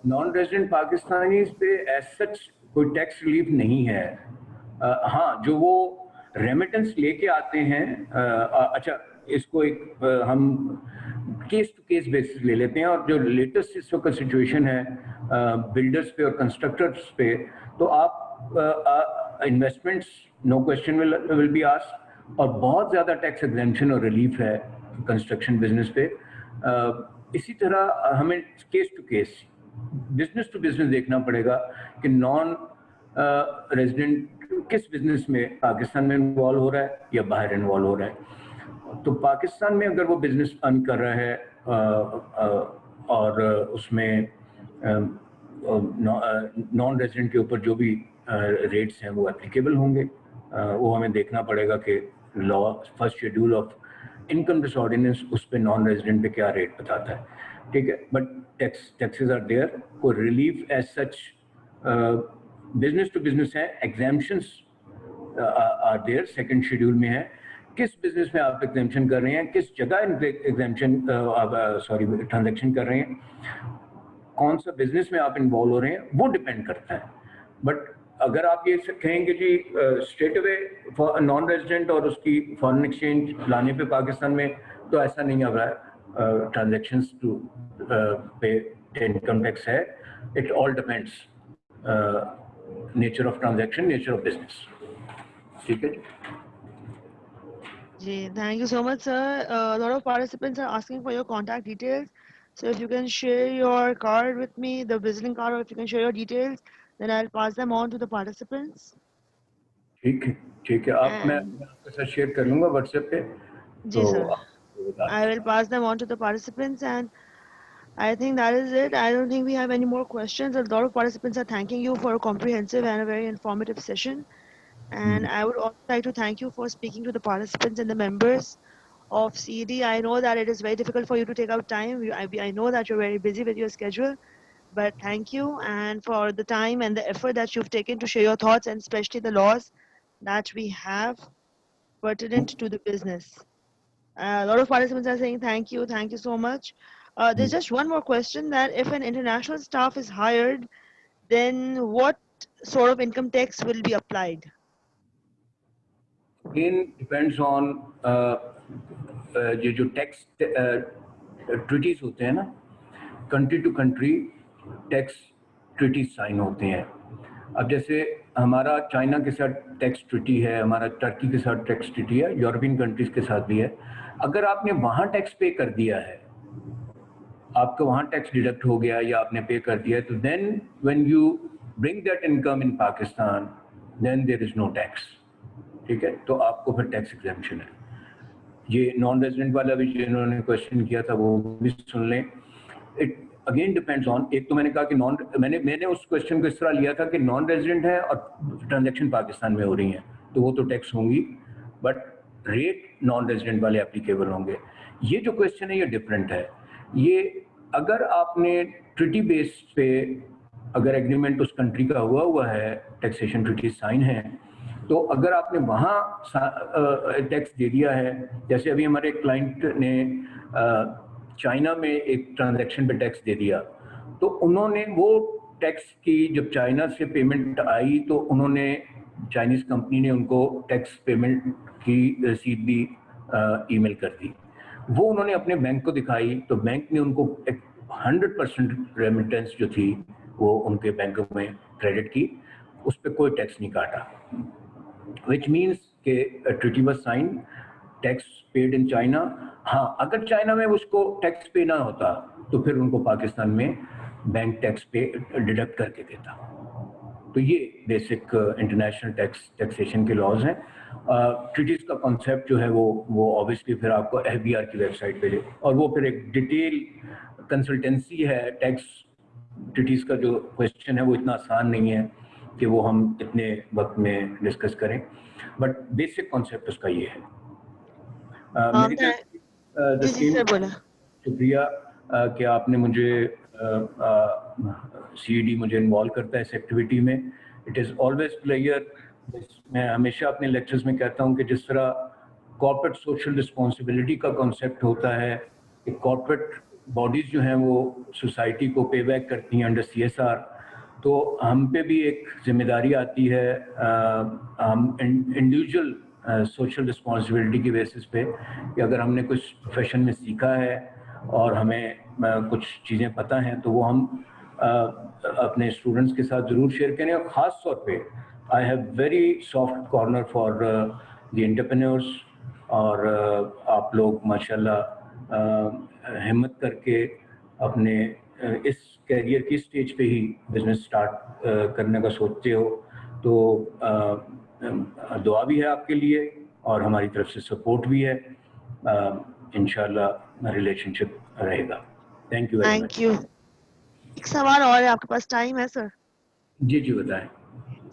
Non resident Pakistani पे as such कोई tax relief नहीं है। हाँ, जो वो remittance लेके आते हैं, अच्छा इसको एक हम केस टू केस बेसिस ले लेते हैं, और जो लेटेस्ट इस वक्त सिचुएशन है बिल्डर्स पे और कंस्ट्रक्टर्स पे, तो आप investments no question will be asked, और बहुत ज़्यादा टैक्स एग्जेम्पशन और रिलीफ है कंस्ट्रक्शन बिजनेस पे। इसी तरह हमें case to case, business to business देखना पड़ेगा कि नॉन रेजिडेंट किस बिजनेस में पाकिस्तान में इन्वॉल्व हो रहा है या बाहर इन्वॉल्व हो रहा है। तो पाकिस्तान में अगर वो बिजनेस अर्न कर रहा है और उसमें नॉन रेजिडेंट के ऊपर जो भी रेट्स हैं वो एप्लीकेबल होंगे, वो हमें देखना पड़ेगा कि law first schedule of income tax ordinance उस पर नॉन रेजिडेंट पे क्या रेट बताता है, ठीक है। बट टैक्सेस आर देयर, कोई relief as such business to business है, exemptions are there, second schedule में है। किस बिजनेस में आप एग्जाम्पशन कर रहे हैं, किस जगह एग्जाम्पशन ट्रांजैक्शन कर रहे हैं, कौन सा बिजनेस में आप इन्वॉल्व हो रहे हैं, वो डिपेंड करता है। बट अगर आप ये कहेंगे जी straight away for non resident और उसकी फॉरेन एक्सचेंज लाने पे पाकिस्तान में, तो ऐसा नहीं आ रहा है। ट्रांजैक्शंस टू पे इनकम टैक्स है, it all depends nature of transaction, nature of business, ठीक है जी, thank you so much, sir. A lot of participants are asking for your contact details. So if you can share your card with me, the visiting card, or if you can share your details, then I'll pass them on to the participants. ठीक है, ठीक है। मैं आपके साथ share कर लूँगा WhatsApp पे। जी sir, I will pass them on to the participants, and I think that is it. I don't think we have any more questions. A lot of participants are thanking you for a comprehensive and a very informative session. And I would also like to thank you for speaking to the participants and the members of CD. I know that it is very difficult for you to take out time. I know that you're very busy with your schedule, But thank you and for the time and the effort that you've taken to share your thoughts, and especially the laws that we have pertinent to the business. A lot of participants are saying thank you so much. There's just one more question, that if an international staff is hired, then what sort of income tax will be applied? Again, depends on ये जो tax treaties होते हैं ना, country to country tax treaties sign होते हैं. अब जैसे हमारा चाइना के साथ टैक्स ट्रीटी है, हमारा टर्की के साथ टैक्स ट्रीटी है, यूरोपियन कंट्रीज के साथ भी है. अगर आपने वहाँ टैक्स पे कर दिया है, आपका वहाँ टैक्स डिडक्ट हो गया या आपने पे कर दिया है, तो then when you bring that income in Pakistan, then there is no tax. ठीक है, तो आपको फिर टैक्स एग्जेम्पशन है. ये नॉन रेजिडेंट वाला भी जिन्होंने क्वेश्चन किया था वो भी सुन लें. इट अगेन डिपेंड्स ऑन, एक तो मैंने कहा कि मैंने उस क्वेश्चन को इस तरह लिया था कि नॉन रेजिडेंट है और ट्रांजैक्शन पाकिस्तान में हो रही हैं, तो वो तो टैक्स होंगी, बट रेट नॉन रेजिडेंट वाले एप्लीकेबल होंगे. ये जो क्वेश्चन है ये डिफरेंट है. ये अगर आपने ट्रीटी बेस पे अगर एग्रीमेंट उस कंट्री का हुआ है, टैक्सेशन ट्रीटी साइन है, तो अगर आपने वहाँ टैक्स दे दिया है, जैसे अभी हमारे क्लाइंट ने चाइना में एक ट्रांजैक्शन पे टैक्स दे दिया, तो उन्होंने वो टैक्स की जब चाइना से पेमेंट आई तो उन्होंने चाइनीज़ कंपनी ने उनको टैक्स पेमेंट की रसीद भी ईमेल कर दी. वो उन्होंने अपने बैंक को दिखाई, तो बैंक ने उनको 100% रेमिटेंस जो थी वो उनके बैंक में क्रेडिट की, उस पर कोई टैक्स नहीं काटा. Which means कि treaty was signed, tax paid in China. हाँ, अगर चाइना में उसको टैक्स पे ना होता तो फिर उनको पाकिस्तान में बैंक टैक्स पे डिडक्ट करके देता. तो ये बेसिक इंटरनेशनल टैक्सेशन के लॉज हैं. ट्रीटीज का कॉन्सेप्ट जो है वो ऑब्वियसली फिर आपको FBR की वेबसाइट पे, और वो फिर एक डिटेल कंसल्टेंसी है. टैक्स ट्रीटीज का जो क्वेश्चन है वो इतना आसान नहीं है कि वो हम इतने वक्त में डिस्कस करें, बट बेसिक कॉन्सेप्ट उसका ये है. शुक्रिया कि आपने मुझे CED मुझे इन्वॉल्व करता है इस एक्टिविटी में. It is always player. मैं हमेशा अपने लेक्चर्स में कहता हूँ कि जिस तरह कॉर्पोरेट सोशल रिस्पॉन्सिबिलिटी का कॉन्सेप्ट होता है कि कॉर्पोरेट बॉडीज़ जो हैं वो सोसाइटी को पे बैक करती हैं अंडर CSR, तो हम पे भी एक जिम्मेदारी आती है हम इंडिविजुअल सोशल रिस्पॉन्सिबिलिटी की बेसिस पे कि अगर हमने कुछ प्रोफेशन में सीखा है और हमें कुछ चीज़ें पता हैं तो वो हम अपने स्टूडेंट्स के साथ ज़रूर शेयर करें. और ख़ास तौर पे I have very soft corner for the entrepreneurs, और आप लोग माशाल्लाह हिम्मत करके अपने इस कैरियर की स्टेज पे ही बिजनेस स्टार्ट करने का सोचते हो, तो दुआ भी है आपके लिए और हमारी तरफ से सपोर्ट भी है. इंशाल्लाह रिलेशनशिप रहेगा. Thank you very much. एक सवाल और है, आपके पास टाइम है सर? जी बताएं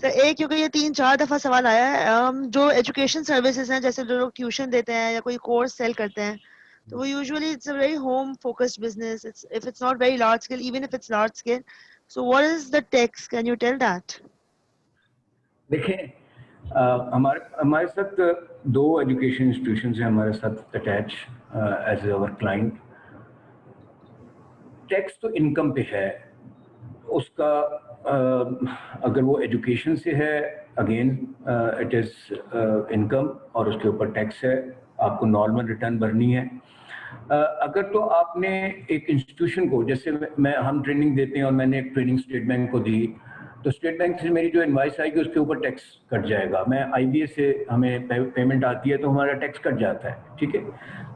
सर. एक, क्योंकि ये 3-4 दफा सवाल आया है, जो एजुकेशन सर्विसेज हैं, जैसे जो लोग ट्यूशन देते हैं या कोई कोर्स सेल करते हैं, तो वो usually it's a very home focused business. If it's not very large scale, even if it's large scale, so what is the tax? Can you tell that? देखें, हमारे साथ 2 एजुकेशन इंस्टीट्यूशंस हैं हमारे साथ attach as our client. Tax तो income पे है उसका. अगर वो एजुकेशन से है, अगेन इट इज़ इनकम और उसके ऊपर टैक्स है, आपको नॉर्मल रिटर्न भरनी है. अगर तो आपने एक इंस्टीट्यूशन को, जैसे हम ट्रेनिंग देते हैं और मैंने एक ट्रेनिंग स्टेट बैंक को दी, तो स्टेट बैंक से मेरी जो इनवाइस आएगी उसके ऊपर टैक्स कट जाएगा. मैं IBA से हमें पेमेंट आती है तो हमारा टैक्स कट जाता है. ठीक है,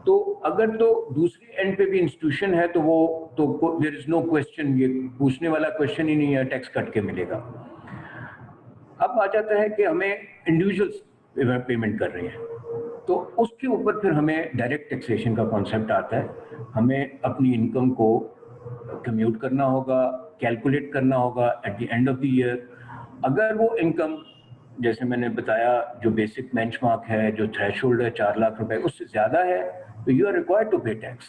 तो अगर तो दूसरी एंड पे भी इंस्टीट्यूशन है तो वो तो देयर इज नो क्वेश्चन, ये पूछने वाला क्वेश्चन ही नहीं है, टैक्स कट के मिलेगा. अब आ जाता है कि हमें इंडिविजुअल्स पेमेंट कर रहे हैं, तो उसके ऊपर फिर हमें डायरेक्ट टैक्सेशन का कॉन्सेप्ट आता है. हमें अपनी इनकम को कम्यूट करना होगा, कैलकुलेट करना होगा at the end of the year. अगर वो इनकम, जैसे मैंने बताया, जो बेसिक बेंचमार्क है, जो थ्रेशोल्ड है 4 लाख रुपए, उससे ज़्यादा है तो यू आर रिक्वायर्ड टू पे टैक्स.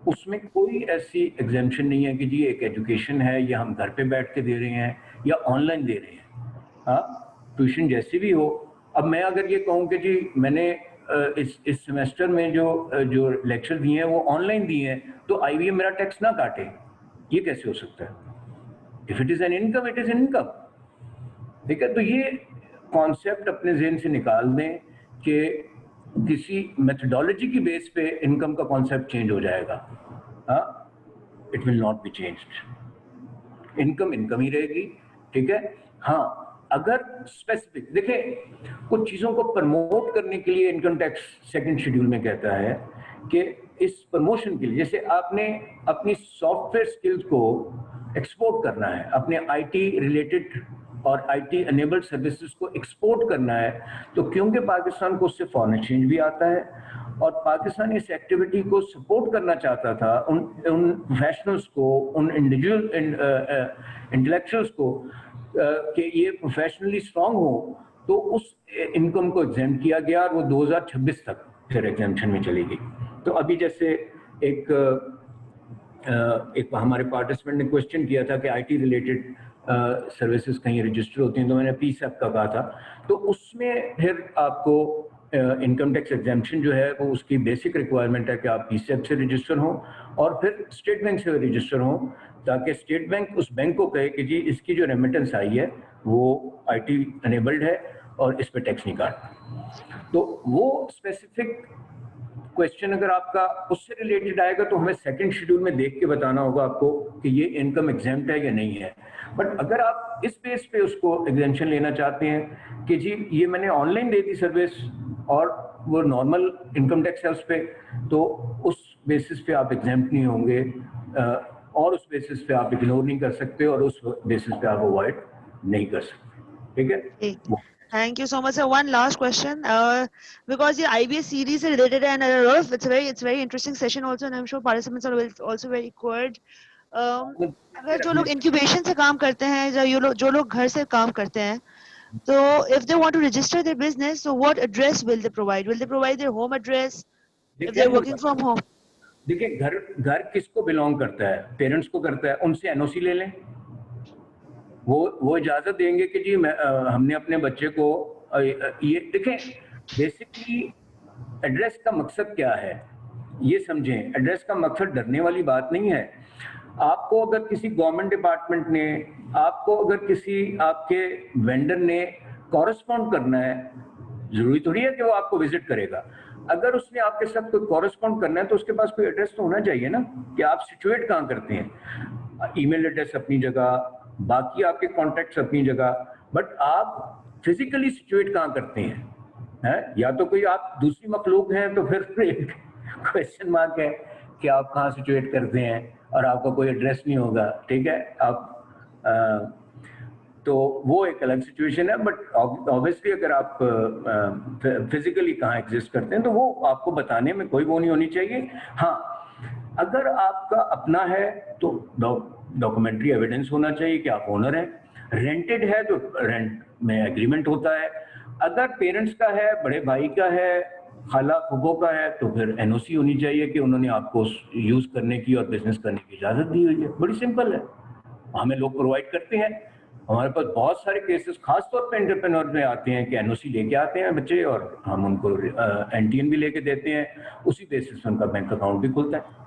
उसमें कोई ऐसी एग्जेम्पशन नहीं है कि जी एक एजुकेशन है या हम घर पे बैठ के दे रहे हैं या ऑनलाइन दे रहे हैं. हाँ, ट्यूशन जैसी भी हो. अब मैं अगर ये कहूँ कि जी मैंने इस सेमेस्टर में जो लेक्चर दिए हैं वो ऑनलाइन दिए हैं, तो IBM मेरा टैक्स ना काटे, ये कैसे हो सकता है? If it is an income, it is an income. ठीक है, तो ये कॉन्सेप्ट अपने ज़हन से निकाल दें कि किसी मेथडोलॉजी की बेस पे इनकम का कॉन्सेप्ट चेंज हो जाएगा. हाँ, it will not be changed. Income income ही रहेगी. ठीक है. हाँ, अगर स्पेसिफिक देखें, कुछ चीज़ों को प्रमोट करने के लिए इनकम टैक्स सेकंड शेड्यूल में कहता है कि इस प्रमोशन के लिए, जैसे आपने अपनी सॉफ्टवेयर स्किल्स को एक्सपोर्ट करना है, अपने IT रिलेटेड और IT एनेबल्ड सर्विसेज को एक्सपोर्ट करना है, तो क्योंकि पाकिस्तान को उससे फॉरेन एक्सचेंज भी आता है और पाकिस्तान इस एक्टिविटी को सपोर्ट करना चाहता था, उन प्रोफेशनल्स को, उन इंडिविजुअल इंटेलेक्चुअल्स को कि ये प्रोफेशनली स्ट्रांग हो, तो उस इनकम को एग्जाम किया गया और वो 2026 तक फिर एग्जामेशन में चली गई. तो अभी जैसे एक हमारे पार्टिसिपेंट ने क्वेश्चन किया था कि IT रिलेटेड सर्विसेज कहीं रजिस्टर होती हैं, तो मैंने PSEP का कहा था. तो उसमें फिर आपको इनकम टैक्स एग्जाम्पशन जो है वो उसकी बेसिक रिक्वायरमेंट है कि आप PSEP से रजिस्टर हों और फिर स्टेट बैंक से रजिस्टर हों, ताकि स्टेट बैंक उस बैंक को कहे कि जी इसकी जो रेमिटेंस आई है वो IT एनेबल्ड है और इस पर टैक्स नहीं काटना. तो वो स्पेसिफिक क्वेश्चन अगर आपका उससे रिलेटेड आएगा तो हमें सेकंड शेड्यूल में देख के बताना होगा आपको कि ये इनकम एग्जेम्प्ट है या नहीं है. बट अगर आप इस बेस पे उसको एग्जेम्पशन लेना चाहते हैं कि जी ये मैंने ऑनलाइन दे दी सर्विस और वो नॉर्मल इनकम टैक्स है उस पर, तो उस बेसिस पे आप एग्जेम्प्ट नहीं होंगे और उस बेसिस पे आप इग्नोर नहीं कर सकते और उस बेसिस पे आप अवॉइड नहीं कर सकते. ठीक है. Thank you so much, sir. One last question, because the IBS series is related and a lot of it's very interesting session also, and I'm sure participants are also very quick. अगर जो लोग incubation से काम करते हैं या जो लोग घर से काम करते हैं, तो if they want to register their business, so what address will they provide? Will they provide their home address if they're working from home? देखिए, घर किसको बिलोंग करता है? पेरेंट्स को करता है. उनसे NOC ले लें, वो इजाजत देंगे कि जी हमने अपने बच्चे को ये देखें. बेसिकली एड्रेस का मकसद क्या है ये समझें. एड्रेस का मकसद डरने वाली बात नहीं है. आपको अगर किसी गवर्नमेंट डिपार्टमेंट ने, आपको अगर किसी आपके वेंडर ने कॉरेस्पॉन्ड करना है, जरूरी थोड़ी है कि वो आपको विजिट करेगा. अगर उसने आपके साथ कोई कॉरेस्पॉन्ड करना है तो उसके पास कोई एड्रेस तो होना चाहिए ना, कि आप सिचुएट कहाँ करते हैं. ईमेल एड्रेस अपनी जगह, बाकी आपके कॉन्टैक्ट्स अपनी जगह, बट आप फिजिकली सिचुएट कहाँ करते हैं? या तो कोई आप दूसरी मखलूक हैं तो फिर एक क्वेश्चन मार्क है कि आप कहाँ सिचुएट करते हैं और आपका कोई एड्रेस नहीं होगा. ठीक है. आप तो वो एक अलग सिचुएशन है. बट ऑब्वियसली अगर आप फिजिकली कहाँ एग्जिस्ट करते हैं तो वो आपको बताने में कोई वो नहीं होनी चाहिए. हाँ, अगर आपका अपना है तो डॉक्यूमेंट्री एविडेंस होना चाहिए कि आप ओनर हैं. रेंटेड है तो रेंट में एग्रीमेंट होता है. अगर पेरेंट्स का है, बड़े भाई का है, खाला फूफो का है, तो फिर NOC होनी चाहिए कि उन्होंने आपको यूज करने की और बिजनेस करने की इजाजत दी हुई है. बड़ी सिंपल है. हमें लोग प्रोवाइड करते हैं. हमारे पास बहुत सारे केसेस खासतौर पे एंटरप्रेन्योर में आते हैं कि NOC लेके आते हैं बच्चे और हम उनको NTN भी लेके देते हैं. उसी बेसिस पे उनका बैंक अकाउंट भी खुलता है.